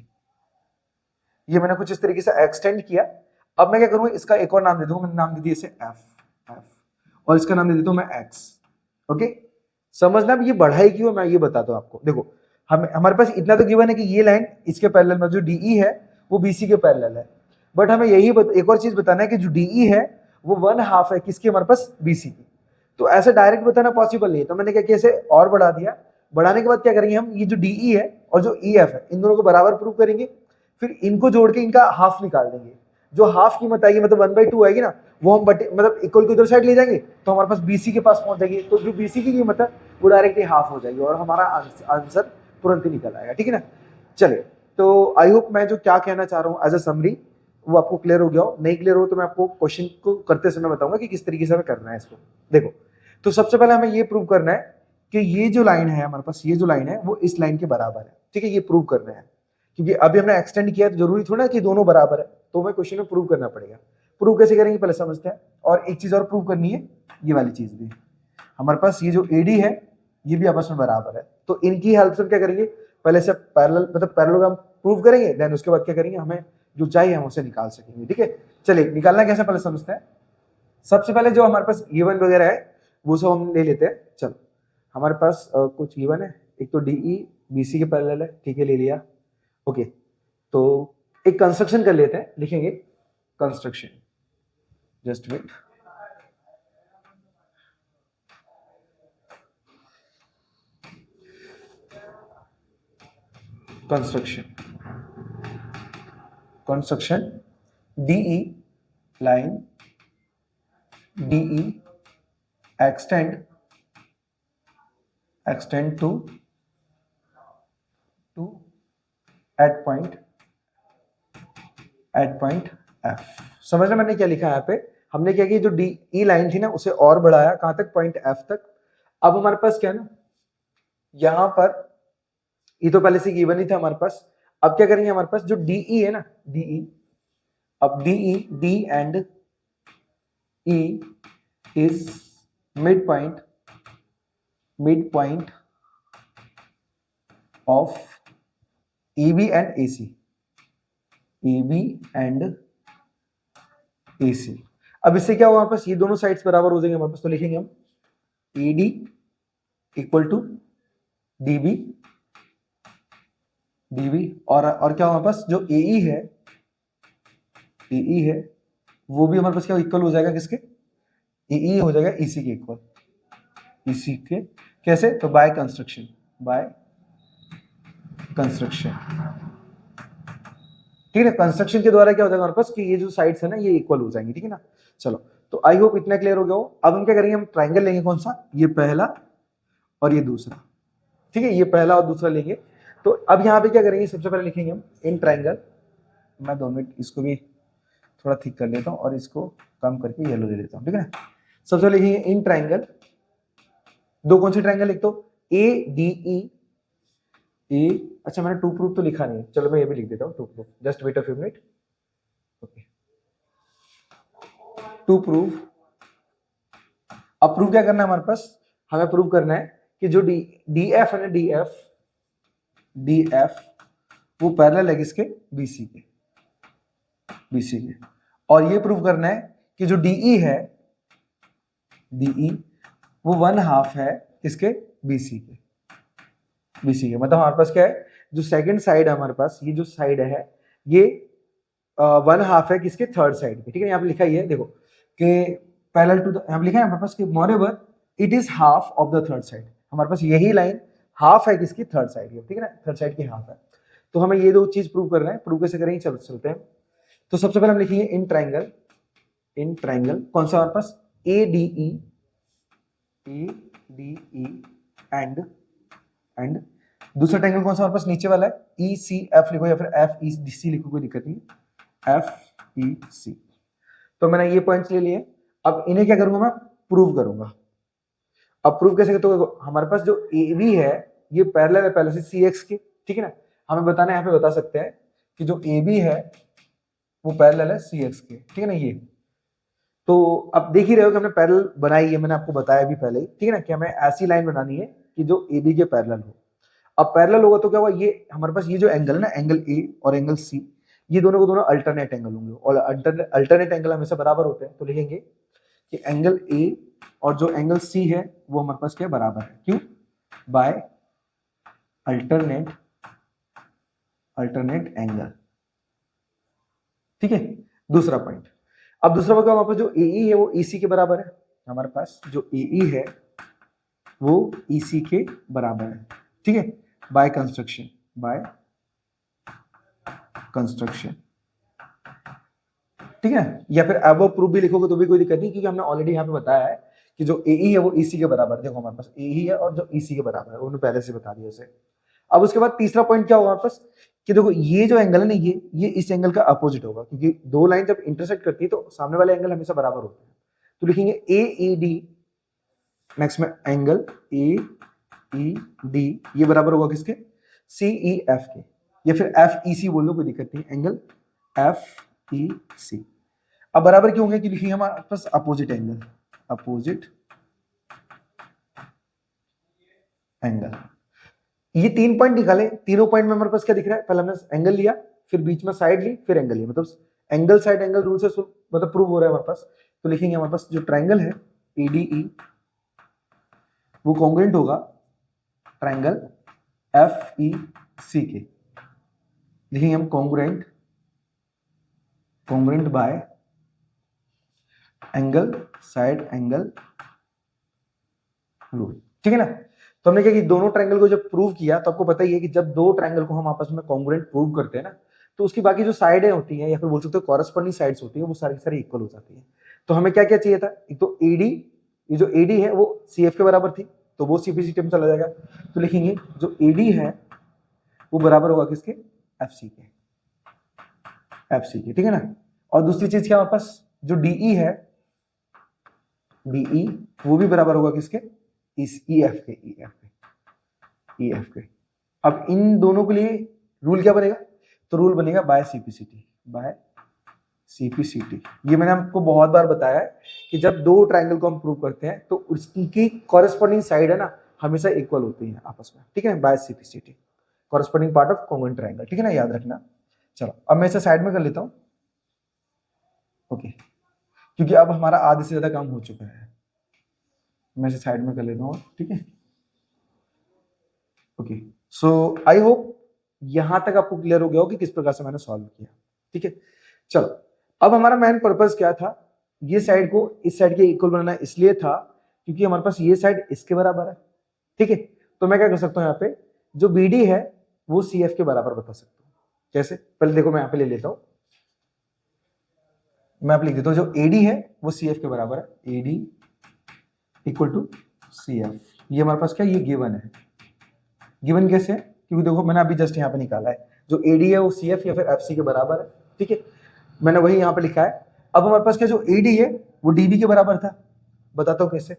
ये मैंने कुछ इस तरीके से एक्सटेंड किया। अब मैं क्या करूंगा, इसका एक और नाम दे दूंगा, मैंने नाम दे दिया इसे F, और इसका नाम दे देता हूं मैं X। ओके, समझना ये बढ़ाई क्यों, मैं ये बताता हूं आपको। देखो हमारे पास इतना तो गिवन है कि ये लाइन इसके पैरेलल में जो DE है वो BC के पैरेलल है। बट हमें एक और चीज बताना है कि जो डीई है वो 1/2 है किसकी, हमारे पास बीसी की। तो ऐसे डायरेक्ट बताना पॉसिबल नहीं है, तो मैंने क्या किया, इसे और बढ़ा दिया। बढ़ाने के बाद क्या करेंगे हम, ये जो डीई है और जो ईएफ है इन दोनों को बराबर प्रूव करेंगे, फिर इनको जोड़ के इनका हाफ निकाल देंगे। जो हाफ कीमत आएगी मतलब 1/2 आएगी ना, वो हम बटे मतलब इक्वल की उधर साइड ले जाएंगे तो हमारे पास बीसी के पास पहुंच जाएगी। तो जो बीसी की कीमत है वो डायरेक्टली हाफ हो जाएगी और हमारा आंसर तुरंत ही निकल आएगा। ठीक है ना। चलिए, तो आई होप मैं जो क्या कहना चाह रहा हूँ एज अ समरी वो आपको क्लियर हो गया हो। नहीं क्लियर हो तो मैं आपको क्वेश्चन को करते समय बताऊंगा कि किस तरीके से हमें करना है इसको। देखो, तो सबसे पहले हमें ये प्रूव करना है कि ये जो लाइन है हमारे पास, ये जो लाइन है वो इस लाइन के बराबर है। ठीक है, ये प्रूव करना है क्योंकि अभी हमने एक्सटेंड किया तो जरूरी थोड़ा कि दोनों बराबर है, तो हमें क्वेश्चन में प्रूव करना पड़ेगा। प्रूव कैसे करेंगे पहले समझते हैं। और एक चीज और प्रूव करनी है, ये वाली चीज भी हमारे पास, ये जो एडी है ये भी आपस में बराबर है, तो इनकी हेल्प से क्या करेंगे, पहले से पैरेलल मतलब पैरेललोग्राम प्रूव करेंगे, देन उसके बाद क्या करेंगे, हमें जो चाहिए हम उसे निकाल सकेंगे। ठीक है, चलिए निकालना कैसे पहले समझते हैं। सबसे पहले जो हमारे पास गिवन वगैरह है वो सब हम ले लेते हैं। चलो, हमारे पास कुछ गिवन है, एक तो डीई बीसी के पैरेलल है, ठीक है ले लिया। ओके, तो एक कंस्ट्रक्शन कर लेते हैं, लिखेंगे construction, just wait. Construction DE line DE extend to at point F। समझ रहे मैंने क्या लिखा है यहाँ पे, हमने क्या किया, जो डी ई लाइन थी ना उसे और बढ़ाया, कहां तक, पॉइंट F तक। अब हमारे पास क्या है ना, यहां पर ये तो पहले से गिवन ही था हमारे पास। अब क्या करेंगे, हमारे पास जो डीई है ना, डीई, अब DE D and E is mid point of AB and AC, AB and AC। अब इससे क्या हुआ, हमारे पास ये दोनों साइड्स बराबर हो जाएंगे हमारे पास, तो लिखेंगे हम AD इक्वल टू DB, और क्या हमारे पास जो AE है वो भी हमारे पास क्या इक्वल हो जाएगा, किसके, AE हो जाएगा EC के इक्वल, EC के कैसे, तो बाय कंस्ट्रक्शन ठीक है। कंस्ट्रक्शन के द्वारा क्या हो जाएगा हमारे पास कि ये जो साइड्स है ना ये इक्वल हो जाएंगी। ठीक है ना। चलो, तो आई होप इतना क्लियर हो गया हो। अब हम क्या करेंगे, हम ट्राइंगल लेंगे, कौन सा, ये पहला और ये दूसरा। ठीक है, ये पहला और दूसरा लेंगे। तो अब यहाँ पे क्या करेंगे, सबसे पहले लिखेंगे हम इन ट्राइंगल, मैं 2 मिनट इसको भी थोड़ा ठीक कर लेता हूँ और इसको कम करके येलो ले लेता हूँ। ठीक है ना। सबसे पहले लिखेंगे इन ट्राइंगल, दो कौन से ट्राइंगल, एक तो ADE, अच्छा मैंने टू प्रूफ तो लिखा नहीं है, चलो मैं ये भी लिख देता हूँ, to proof, just wait a few minute. Okay, to proof. अब प्रूफ क्या करना है हमारे पास, हमें प्रूव करना है कि जो DF है ना, DF वो पैरेलल है किसके, BC के। और ये प्रूव करना है कि जो DE है, DE वो 1/2 है किसके, BC के। मतलब हमारे पास क्या है, जो सेकंड साइड है हमारे पास, ये जो साइड है ये 1/2 है किसके, थर्ड साइड के। ठीक है, यहाँ पे लिखा ही है देखो कि पैरेलल टू यहाँ पे लिखा है हमारे पास कि moreover it is half of the third side. हमारे पास यही लाइन हाफ है किसकी, थर्ड साइड की। ठीक है ना, थर्ड साइड की हाफ है। तो हमें ये दो चीज प्रूव करना है, प्रूव कैसे करेंगे, चलते हैं। तो सबसे पहले हम लिखेंगे इन ट्राइंगल कौन सा हमारे पास, ADE एंड दूसरा ट्रायंगल कौन सा हमारे पास, नीचे वाला है, ECF लिखो या फिर FEC लिखो, कोई दिक्कत नहीं, FEC। तो मैंने ये पॉइंट्स ले लिए। अब इन्हें क्या करूंगा, मैं प्रूव करूंगा। अब प्रूव कैसे, तो हमारे पास जो AB है ये पैरेलल है पहले से CX के। ठीक है ना, हमें बताना है, यहाँ पे बता सकते हैं कि जो AB है वो पैरेलल है CX के। ठीक है ना। ये तो अब देख ही रहे हो कि हमने पैरेलल बनाई है, मैंने आपको बताया भी पहले ही। ठीक है ना, कि हमें ऐसी लाइन बनानी है कि जो AB के पैरेलल हो। अब पैरेलल होगा तो क्या हुआ, ये हमारे पास ये जो एंगल है ना, एंगल A और एंगल C, ये दोनों को दोनों अल्टरनेट एंगल होंगे, और अल्टरनेट एंगल हमेशा बराबर होते हैं। तो लिखेंगे कि एंगल A और जो एंगल C है वो हमारे पास क्या बराबर है, क्यों, बाय अल्टरनेट एंगल। ठीक है, दूसरा पॉइंट। अब दूसरा क्या हमारे पास जो AE है वो EC के बराबर है। हमारे पास जो AE है वो EC के बराबर है, ठीक है, बाय कंस्ट्रक्शन, बाय कंस्ट्रक्शन, ठीक है, या फिर अबव प्रूफ भी लिखोगे तो भी कोई दिक्कत नहीं, क्योंकि हमने ऑलरेडी यहाँ पे बताया है कि जो AE है वो EC के बराबर है। देखो हमारे पास AE है और जो EC के बराबर है, उन्होंने पहले से बता दिया उसे। अब उसके बाद तीसरा पॉइंट क्या होगा हमारे पास कि देखो ये जो एंगल है ना, ये इस एंगल का अपोजिट होगा, क्योंकि दो लाइन जब इंटरसेक्ट करती है तो सामने वाले एंगल हमेशा बराबर होते हैं। तो लिखेंगे AED, नेक्स्ट में एंगल AED, ये बराबर होगा किसके, CEF के, या फिर FEC बोल दो, कोई दिक्कत नहीं, एंगल FEC। अब बराबर क्यों है, कि लिखेंगे हमारे पास अपोजिट एंगल, अपोजिट एंगल। ये 3 पॉइंट निकाले, तीनों पॉइंट में हमारे पास क्या दिख रहा है, पहले हमने एंगल लिया, फिर बीच में साइड ली, फिर एंगल लिया, मतलब एंगल साइड एंगल रूल से मतलब प्रूव हो रहा है हमारे पास। तो लिखेंगे हमारे पास जो ट्रायंगल है ADE वो कॉन्ग्रुएंट होगा ट्रायंगल FEC के, लिखेंगे हम congruent bye angle side angle rule, ठीक है ना। तो हमने क्या कि दोनों ट्रायंगल को जब प्रूव किया तो आपको पता ही है कि जब दो ट्रायंगल को हम आपस में कॉन्ग्रुएंट प्रूव करते हैं ना, तो उसकी बाकी जो साइडें होती हैं या फिर बोल सकते हो कॉरेस्पॉन्डिंग साइड्स होती है, वो सारी सारी इक्वल हो जाती है। तो हमें क्या क्या चाहिए था, एक तो AD, ये जो AD है वो CF के बराबर थी, तो वो CPC में चला जाएगा। तो लिखेंगे जो AD है वो बराबर होगा किसके, FC के, ठीक है ना। और दूसरी चीज क्या हमारे पास जो DE है, DE वो भी बराबर होगा किसके, इस EF के। अब इन दोनों के लिए रूल क्या बनेगा, तो रूल बनेगा बाय CPCT। ये मैंने आपको बहुत बार बताया है कि जब दो ट्रायंगल को हम प्रूव करते हैं तो उसकी कॉरेस्पॉन्डिंग साइड है ना हमेशा इक्वल होती है आपस में, ठीक है, by CPCT, corresponding part of congruent triangle, ठीक है ना, याद रखना। चलो अब मैं इसे साइड में कर लेता हूं, ओके, क्योंकि अब हमारा आधे से ज्यादा काम हो चुका है, मैं इसे साइड में कर लेता हूँ, ठीक है, ओके। सो आई होप यहां तक आपको क्लियर हो गया हो कि किस प्रकार से मैंने सॉल्व किया, ठीक है। चलो अब हमारा मेन पर्पस क्या था, ये साइड को इस साइड के इक्वल बनाना इसलिए था क्योंकि हमारे पास ये साइड इसके बराबर है, ठीक है। तो मैं क्या कर सकता हूँ, यहाँ पे जो BD है वो CF के बराबर बता सकता हूँ। कैसे, पहले देखो मैं यहाँ पे ले लेता हूँ, मैं आप लिख देता हूँ जो AD है वो CF के बराबर है, AD इक्वल टू CF। ये हमारे पास क्या, ये गिवन है, गिवन कैसे है, क्योंकि देखो मैंने अभी जस्ट यहाँ पे निकाला है, जो AD है वो CF या फिर FC के बराबर है, ठीक है, मैंने वही यहाँ पे लिखा है। अब हमारे पास क्या जो AD है वो DB के बराबर था, बताता हूँ कैसे।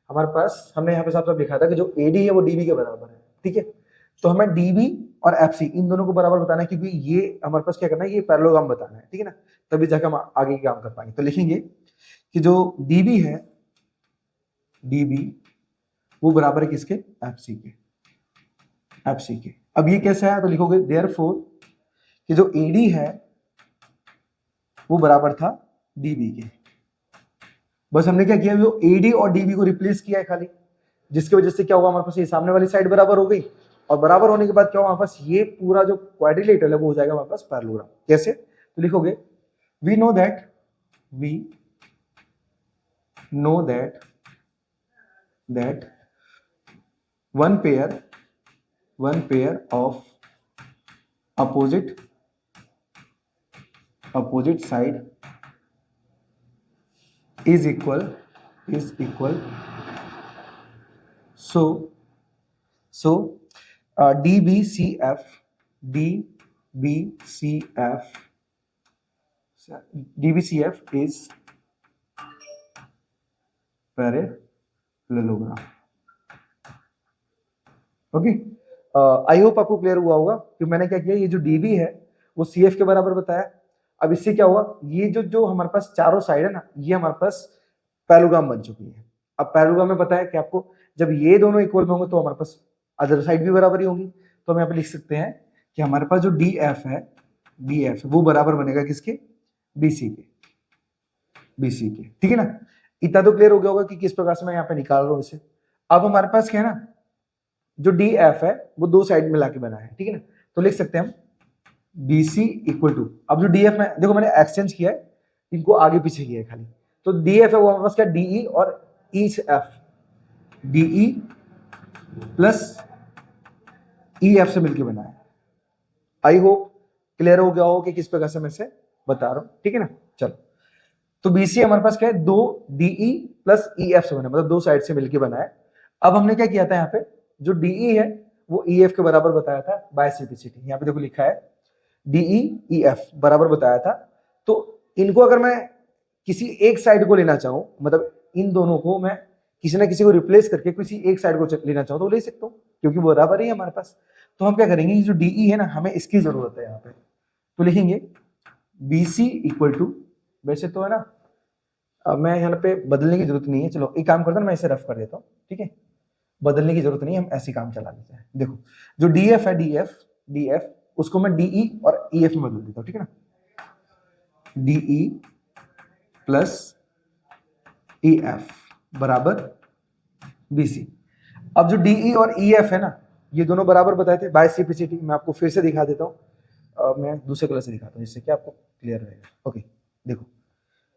हमारे पास हमने यहाँ पे साफ साफ लिखा था कि जो AD है वो DB के बराबर है, ठीक है। तो हमें DB और FC इन दोनों को बराबर बताना है, क्योंकि ये हमारे पास क्या करना है, ये पैरेललोग्राम बताना है, ठीक है ना, तभी जाकर हम आगे काम कर पाएंगे। तो लिखेंगे कि जो DB है, DB वो बराबर है किसके, FC के। अब ये कैसे है, तो लिखोगे देयरफॉर कि जो AD है वो बराबर था DB के। बस हमने क्या किया, जो AD और DB को रिप्लेस किया है खाली, जिसकी वजह से क्या हुआ, हमारे पास ये सामने वाली साइड बराबर हो गई, और बराबर होने के बाद क्या हुआ, हमारे पास ये पूरा जो क्वाड्रिलेटरल है वो हो जाएगा हमारे पास पैरेललोग्राम। कैसे, तो लिखोगे we know that one pair of opposite side is equal, so DBCF is parallelogram, okay. I hope आपको क्लियर हुआ होगा कि मैंने क्या किया, ये जो DB है वो CF के बराबर बताया। अब इससे क्या हुआ, ये जो हमारे पास चारों साइड है ना, ये हमारे पास पैरेललोग्राम बन चुकी है। अब पैरेललोग्राम में पता है कि आपको जब ये दोनों इक्वल होंगे तो हमारे पास अदर साइड भी बराबर ही होंगी। तो हम यहाँ पे लिख सकते हैं कि हमारे पास जो DF है वो बराबर बनेगा किसके, BC के, ठीक है ना। इतना तो क्लियर हो गया होगा कि किस प्रकार से मैं यहाँ पे निकाल रहा हूँ इसे। अब हमारे पास क्या है ना, जो DF है वो दो साइड मिला के बना है, ठीक है ना। तो लिख सकते हैं हम बी सी इक्वल टू, अब जो डी एफ में देखो मैंने एक्सचेंज किया है, इनको आगे पीछे किया है खाली, तो डी एफ है वो हमारे पास क्या, डीई और E F, DE plus E F से मिलकर बना है। आई होप क्लियर हो गया हो कि किस प्रकार से मैं इसे बता रहा हूं, ठीक है ना। चलो, तो बीसी हमारे पास क्या है, दो डीई प्लस ई एफ से बना, मतलब दो साइड से मिलकर बना है। अब हमने क्या किया था, यहाँ पे जो डीई है वो ई एफ के बराबर बताया था बाय सिंप्लिसिटी, यहाँ पे देखो लिखा है डीई ई एफ बराबर बताया था। तो इनको अगर मैं किसी एक साइड को लेना चाहूं, मतलब इन दोनों को मैं किसी ना किसी को रिप्लेस करके किसी एक साइड को लेना चाहूं तो ले सकता हूं, क्योंकि वो बराबर ही है हमारे पास। तो हम क्या करेंगे, जो डीई है ना, हमें इसकी जरूरत है यहाँ पे, तो लिखेंगे बी सी इक्वल टू, वैसे तो है ना, अब मैं यहाँ पे बदलने की जरूरत नहीं है, चलो एक काम करता हूँ, मैं इसे रफ कर देता हूँ, ठीक है, बदलने की जरूरत नहीं है, हम ऐसे काम चला लेते हैं। देखो जो डी एफ है, डी एफ उसको मैं डीई और ई एफ में बदल देता हूँ, ठीक है ना, डीई प्लस ई एफ बराबर बी सी। अब जो डीई और ई एफ है ना, ये दोनों बराबर बताए थे बाय सिंप्लिसिटी, मैं आपको फिर से दिखा देता हूँ, मैं दूसरे कलर से दिखाता हूँ जिससे कि आपको क्लियर रहेगा। ओके, देखो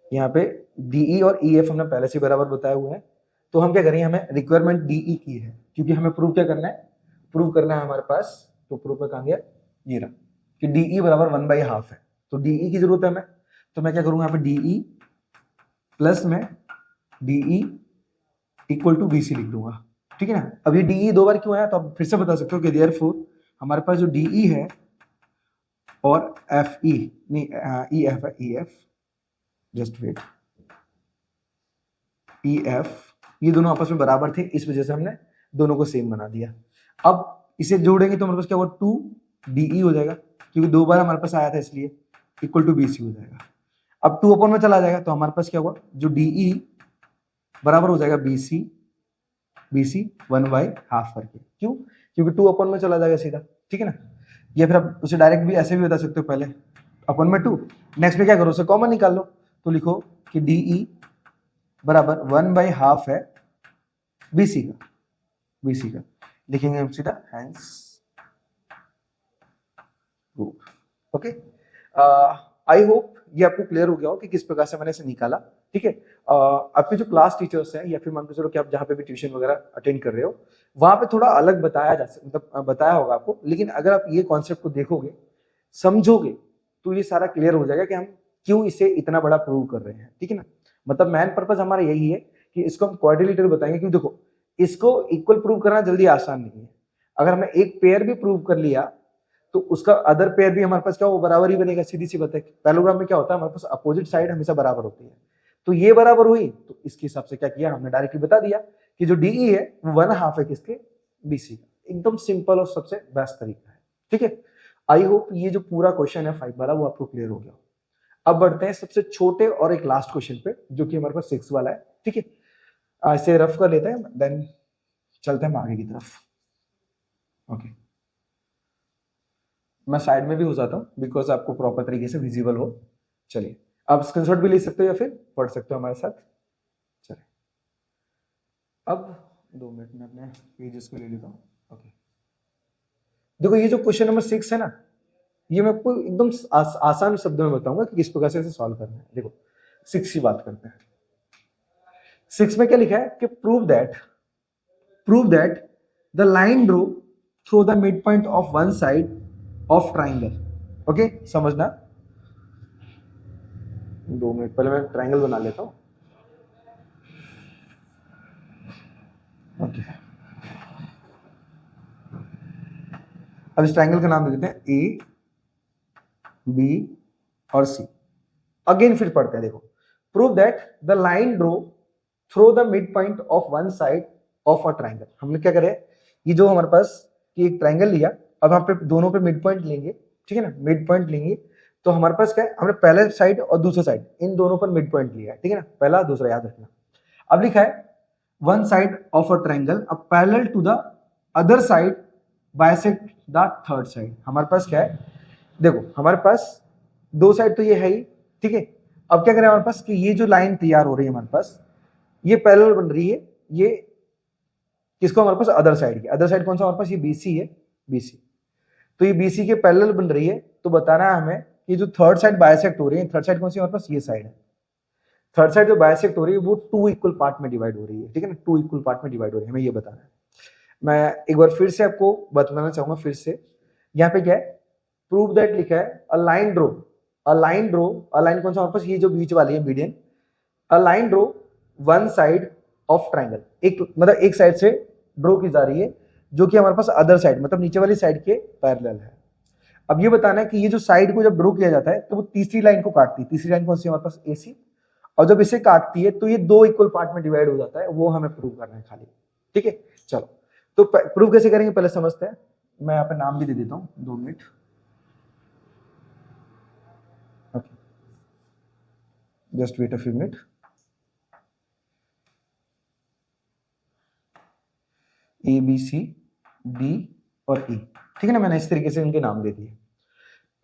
यहाँ पे डीई और ई एफ हमने पहले से बराबर बताए हुए हैं, तो हम क्या करेंगे, हमें रिक्वायरमेंट डीई की है, क्योंकि हमें प्रूव क्या करना है, प्रूव करना है हमारे पास, तो प्रूव में कहाँ गया, ये रहा कि डीई बराबर 1/2 है, तो डीई की जरूरत है हमें, तो मैं क्या करूंगा यहाँ पे डीई प्लस में डीई इक्वल टू बीसी लिख दूंगा, ठीक है ना। अब ये डीई दो बार क्यों आया, तो आप फिर से बता सकते हो कि देयरफॉर हमारे पास जो डीई है और एफ ई नहीं, ई एफ है, E F, just wait, E F, ये दोनों आपस में बराबर थे, इस वजह से हमने दोनों को सेम बना दिया। अब इसे जोड़ेंगे तो हमारे पास क्या होगा, 2 डीई हो जाएगा, क्योंकि दो बार हमारे पास आया था इसलिए, इक्वल टू बीसी हो जाएगा। अब 2 अपॉन में चला जाएगा, तो हमारे पास क्या हुआ, जो डीई बराबर हो जाएगा बीसी 1/2 करके, क्यों, क्योंकि 2 अपॉन में चला जाएगा सीधा, ठीक है ना। या फिर आप उसे डायरेक्ट भी ऐसे भी बता सकते हो, पहले अपॉन में 2, नेक्स्ट में क्या करो, उसे कॉमन निकाल लो, तो लिखो कि डीई बराबर 1/2 है बीसी का, लिखेंगे हम सीधा hence proof. Okay, I hope ये आपको क्लियर हो गया हो कि किस प्रकार से मैंने इसे निकाला, ठीक है। आपके जो क्लास टीचर्स हैं, या फिर मान के चलो कि आप जहाँ पे भी ट्यूशन वगैरह अटेंड कर रहे हो, वहां पे थोड़ा अलग बताया जा सकता, मतलब बताया होगा आपको, लेकिन अगर आप ये कॉन्सेप्ट को देखोगे, समझोगे, तो ये सारा क्लियर हो जाएगा कि हम क्यों इसे इतना बड़ा प्रूव कर रहे हैं, ठीक है ना। मतलब मेन पर्पज हमारा यही है कि इसको हम क्वाड्रिलेटरल बताएंगे, क्योंकि देखो इसको इक्वल प्रूव करना जल्दी आसान नहीं है। अगर हमने एक पेयर भी प्रूव कर लिया, तो उसका अदर पेयर भी हमारे पास क्या वो बराबर ही बनेगा, सीधी सी बात है। पैरेललोग्राम में क्या होता है, हमारे पास अपोजिट साइड हमेशा बराबर होती है, तो ये बराबर हुई, तो इसके हिसाब से क्या किया, हमने डायरेक्टली बता दिया कि जो डीई है वो 1/2 है किसके, बीसी का। एकदम सिंपल और सबसे बेस्ट तरीका है, ठीक है। आई होप ये जो पूरा क्वेश्चन है 5 वाला वो आपको क्लियर हो गया। अब बढ़ते हैं सबसे छोटे और एक लास्ट क्वेश्चन पे, जो कि हमारे पास 6 वाला है, ठीक है। ऐसे रफ कर लेते हैं, देन चलते हैं हम आगे की तरफ। ओके, मैं साइड में भी हो जाता हूँ बिकॉज आपको प्रॉपर तरीके से विजिबल हो। चलिए, आप स्क्रीनशॉट भी ले सकते हो या फिर पढ़ सकते हो हमारे साथ। चलिए, अब 2 मिनट में अपने पेजेस को ले लेता हूँ। ओके, देखो ये जो क्वेश्चन नंबर 6 है ना, ये मैं आपको एकदम आसान शब्दों में बताऊंगा कि किस प्रकार से इसे सॉल्व करना है। देखो 6 की बात करते हैं। 6 में क्या लिखा है कि prove that the line draw through the mid point of one side of triangle. Okay, समझना, 2 मिनट पहले मैं ट्राइंगल बना लेता हूं। ओके, अब इस ट्राइंगल का नाम दे देते हैं ए, बी और सी। अगेन फिर पढ़ते हैं, देखो prove that the line draw through the mid point of one side of a triangle. हमने क्या करे, ये जो हमारे पास कि एक ट्राइंगल लिया, अब हम पे दोनों पे मिड पॉइंट लेंगे, ठीक है ना, मिड पॉइंट लेंगे, तो हमारे पास क्या है, हमने पहले साइड और दूसरे साइड इन दोनों पर मिड पॉइंट लिया है, ठीक है ना, पहला दूसरा याद रखना। अब लिखा है one side of a triangle अब parallel to the other side bisect the third side. हमारे पास क्या है, देखो हमारे पास दो साइड तो ये है ही, ठीक है। अब क्या करें हमारे पास कि ये जो लाइन तैयार हो रही है हमारे पास, ये पैरेलल बन रही है, ये किसको, हमारे पास अदर साइड की। अदर साइड कौन सा हमारे पास, ये बीसी है, बीसी। तो ये बीसी के पैरेलल बन रही है, तो बताना है हमें कि जो थर्ड साइड बाइसेक्ट हो रही है, थर्ड साइड कौन सी हमारे पास, ये साइड है। थर्ड साइड जो बाइसेक्ट हो रही है वो 2 इक्वल पार्ट में डिवाइड हो रही है, ठीक है ना, 2 इक्वल पार्ट में डिवाइड हो रही है, हमें ये बताना है। मैं एक बार फिर से आपको बताना चाहूंगा, फिर से यहाँ पे क्या है, प्रूव दैट लिखा है, a line draw, a line draw, a line कौन सा हमारे पास, ये जो बीच वाली है median, a line draw one side of triangle, एक मतलब एक साइड से ड्रॉ की जा रही है जो कि हमारे पास अदर साइड मतलब नीचे वाली साइड के पैरेलल है। अब ये बताना है कि ये जो साइड को जब ड्रॉ किया जाता है तो वो तीसरी लाइन को काटती है, तीसरी लाइन कौन सी हमारे पास, एसी, और जब इसे काटती है तो ये 2 इक्वल पार्ट में डिवाइड हो जाता है, वो हमें प्रूव करना है खाली, ठीक है। चलो तो प्रूव कैसे करेंगे पहले समझते हैं। मैं यहाँ पे नाम भी दे देता हूँ, 2 minute, just wait a few minute. A B C D और ई, ठीक है ना, मैंने इस तरीके से इनके नाम दे दिए।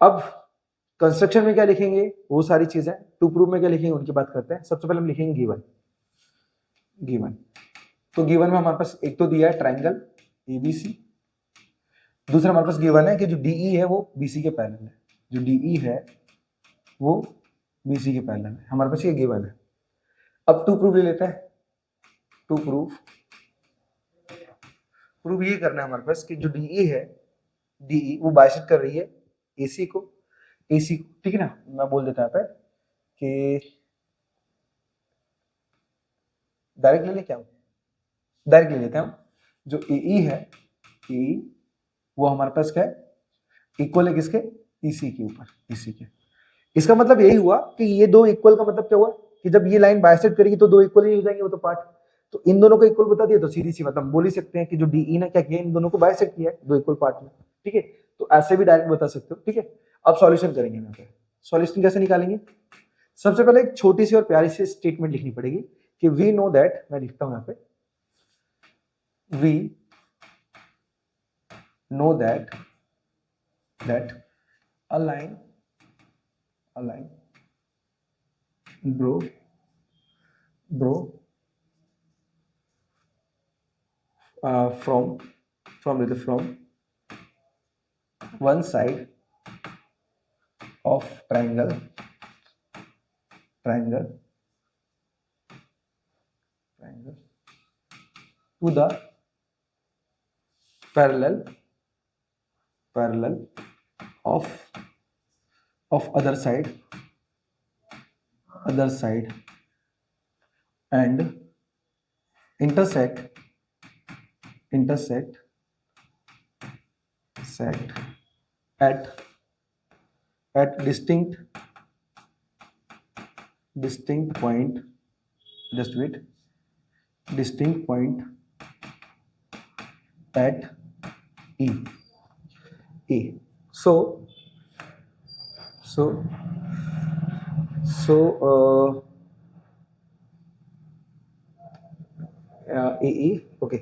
अब कंस्ट्रक्शन में क्या लिखेंगे, वो सारी चीजें, टू प्रूव में क्या लिखेंगे उनकी बात करते हैं। सबसे पहले हम लिखेंगे गिवन, गिवन, तो गिवन में हमारे पास एक तो दिया है ट्राइंगल एबीसी, दूसरा हमारे पास गिवन है कि जो डीई है वो बीसी के पैरेलल है, जो डीई है वो बीसी के पैरेलल है, हमारे पास ये गिवन है। अब टू प्रूव ले लेते हैं, टू प्रूव, प्रूव ये करना है हमारे पास कि जो डीई है, डीई वो बाइसेक्ट कर रही है एसी को, एसी को, ठीक है ना। मैं बोल देता है कि डायरेक्ट ले ले, क्या डायरेक्ट ले लेते हैं हम, जो एई है, एई वो हमारे पास क्या है, इक्वल है किसके, ईसी के ऊपर, ईसी के। इसका मतलब यही हुआ कि ये 2 इक्वल का मतलब क्या हुआ कि जब ये लाइन बाइसेक्ट करेगी तो 2 इक्वल ही हो जाएंगे वो तो पार्ट, तो इन दोनों को इक्वल बता दिया तो सीधी सी मतलब बोल ही सकते हैं कि जो डीई ने क्या किया, इन दोनों को बाइसेक्ट किया है 2 इक्वल पार्ट में, ठीक है। तो ऐसे भी डायरेक्ट बता सकते हो, ठीक है। अब सॉल्यूशन करेंगे यहाँ पे, सॉल्यूशन कैसे निकालेंगे। सबसे पहले एक छोटी सी और प्यारी सी स्टेटमेंट लिखनी पड़ेगी कि वी नो दैट, मैं लिखता हूं यहाँ पे, we know that a line draw from one side of triangle to the parallel of other side and intersect at distinct point, just wait, distinct point at E. So AE, okay,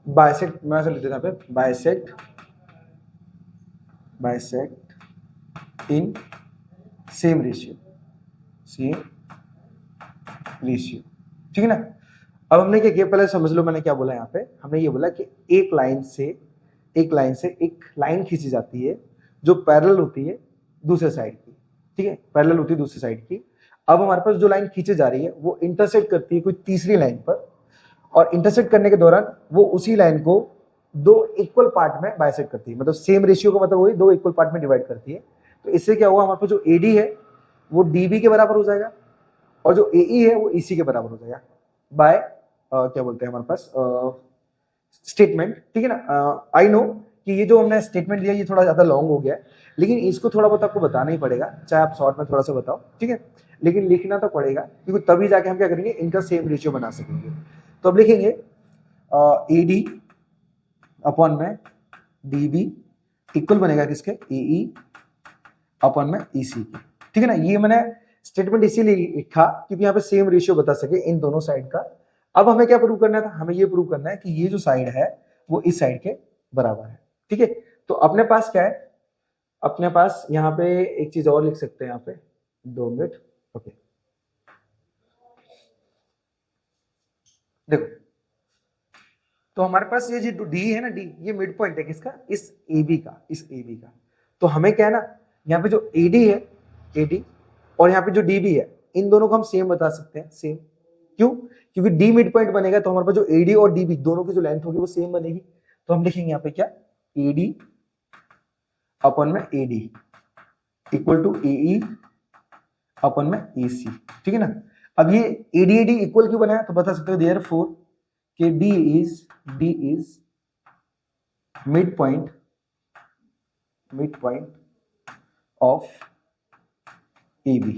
bisect, मैं ऐसा लिख देता पे, bisect in same ratio, ठीक है ना। अब हमने क्या किया पहले समझ लो, मैंने क्या बोला यहाँ पे, हमने ये बोला कि एक लाइन से एक लाइन खींची जाती है जो पैरेलल होती है दूसरे साइड की, ठीक है, पैरेलल होती है दूसरी साइड की। अब हमारे पास जो लाइन खींची जा रही है वो इंटरसेक्ट करती है कोई तीसरी लाइन पर, और इंटरसेक्ट करने के दौरान वो उसी लाइन को 2 इक्वल पार्ट में बाइसेक्ट करती है, मतलब सेम रेशियो का मतलब वही 2 इक्वल पार्ट में डिवाइड करती है। तो इससे क्या हुआ, हमारे पास जो एडी है वो डीबी के बराबर हो जाएगा और जो एई है वो ईसी के बराबर हो जाएगा बाय क्या बोलते हैं हमारे पास स्टेटमेंट, ठीक है ना। आई नो कि ये जो हमने स्टेटमेंट दिया ये थोड़ा ज्यादा लॉन्ग हो गया है, लेकिन इसको थोड़ा बहुत आपको बताना ही पड़ेगा, चाहे आप शॉर्ट में थोड़ा सा बताओ, ठीक है, लेकिन लिखना तो पड़ेगा क्योंकि तभी जाके हम क्या करेंगे, इनका सेम रेशियो बना सकेंगे। तो अब लिखेंगे एडी अपॉन में डीबी इक्वल बनेगा किसके, एई अपॉन में ईसी की, ठीक है ना। ये मैंने स्टेटमेंट इसीलिए लिखा क्योंकि यहाँ पे सेम रेशियो बता सके इन दोनों साइड का। अब हमें क्या प्रूव करना था, हमें ये प्रूव करना है कि ये जो साइड है वो इस साइड के बराबर है, ठीक है। तो अपने पास क्या है, अपने पास यहाँ पे एक चीज और लिख सकते हैं, यहाँ पे 2 मिनट, ओके, देखो तो हमारे पास ये जो डी है ना, डी ये मिड पॉइंट है किसका, इस ए बी का, इस ए बी का। तो हमें क्या है ना, यहाँ पे जो ए डी है, ए डी, और यहाँ पे जो डी बी है, इन दोनों को हम सेम बता सकते हैं, सेम। क्यों? क्योंकि डी मिड पॉइंट बनेगा तो हमारे पास जो ए डी और डी बी दोनों की जो लेंथ होगी वो सेम बनेगी। तो हम लिखेंगे यहाँ पे क्या, ए डी अपन में ए डी इक्वल टू ए ई अपन में ए सी, ठीक है ना। अब ये AD इक्वल क्यों बनाया, तो बता सकते हो देयरफॉर कि D is mid point of AB।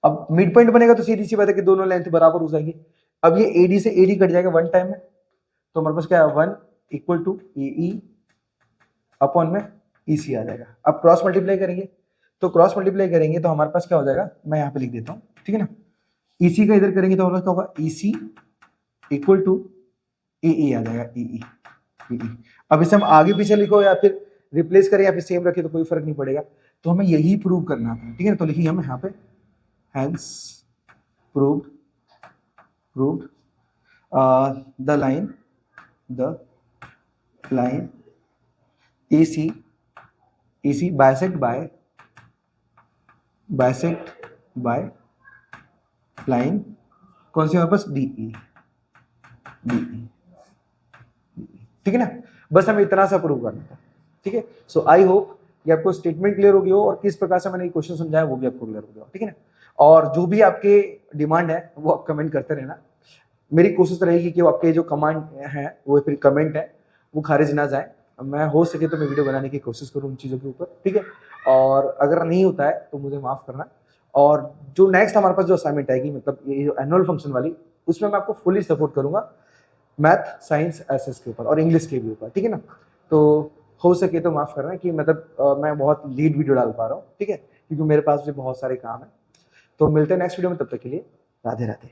अब मिड पॉइंट बनेगा तो सीधी सी बात है कि दोनों लेंथ बराबर हो जाएगी। अब ये AD से AD कट जाएगा वन टाइम में, तो हमारे पास क्या है, 1 इक्वल टू AE अपॉन में EC आ जाएगा। अब क्रॉस मल्टीप्लाई करेंगे, तो क्रॉस मल्टीप्लाई करेंगे तो हमारे पास क्या हो जाएगा, मैं यहाँ पे लिख देता हूँ, ठीक है ना। EC का इधर करेंगे तो हमारे पास क्या होगा, EC इक्वल टू EE आ जाएगा, EE। अब इसे हम आगे पीछे लिखो या फिर रिप्लेस करें या फिर सेम रखें तो कोई फर्क नहीं पड़ेगा। तो हमें यही प्रूव करना था, ठीक है ना। तो लिखिए हम यहाँ पे hence proved the line AC bisect by line कौन सी हमारे पास, DE, ठीक है ना। बस हमें इतना सा प्रूव करना था, ठीक है। सो आई होप ये आपको स्टेटमेंट क्लियर हो गई हो और किस प्रकार से मैंने ये क्वेश्चन समझाया वो भी आपको क्लियर हो गया, ठीक है ना। और जो भी आपके डिमांड है वो आप कमेंट करते रहना। मेरी कोशिश रहेगी कि वो आपके जो कमांड है वो फिर कमेंट है वो खारिज ना जाए। मैं हो सके तो मैं वीडियो बनाने की कोशिश करूँ उन चीज़ों के ऊपर, ठीक है। और अगर नहीं होता है तो मुझे माफ़ करना। और जो नेक्स्ट हमारे पास जो असाइनमेंट आएगी, मतलब ये जो एनुअल फंक्शन वाली, उसमें मैं आपको फुली सपोर्ट करूंगा मैथ, साइंस, एसएस के ऊपर और इंग्लिश के भी ऊपर, ठीक है ना। तो हो सके तो माफ़ करना कि मतलब मैं बहुत लीड वीडियो डाल पा रहा हूँ, ठीक है, क्योंकि मेरे पास भी बहुत सारे काम है। तो मिलते हैं नेक्स्ट वीडियो में, तब तक के लिए राधे राधे।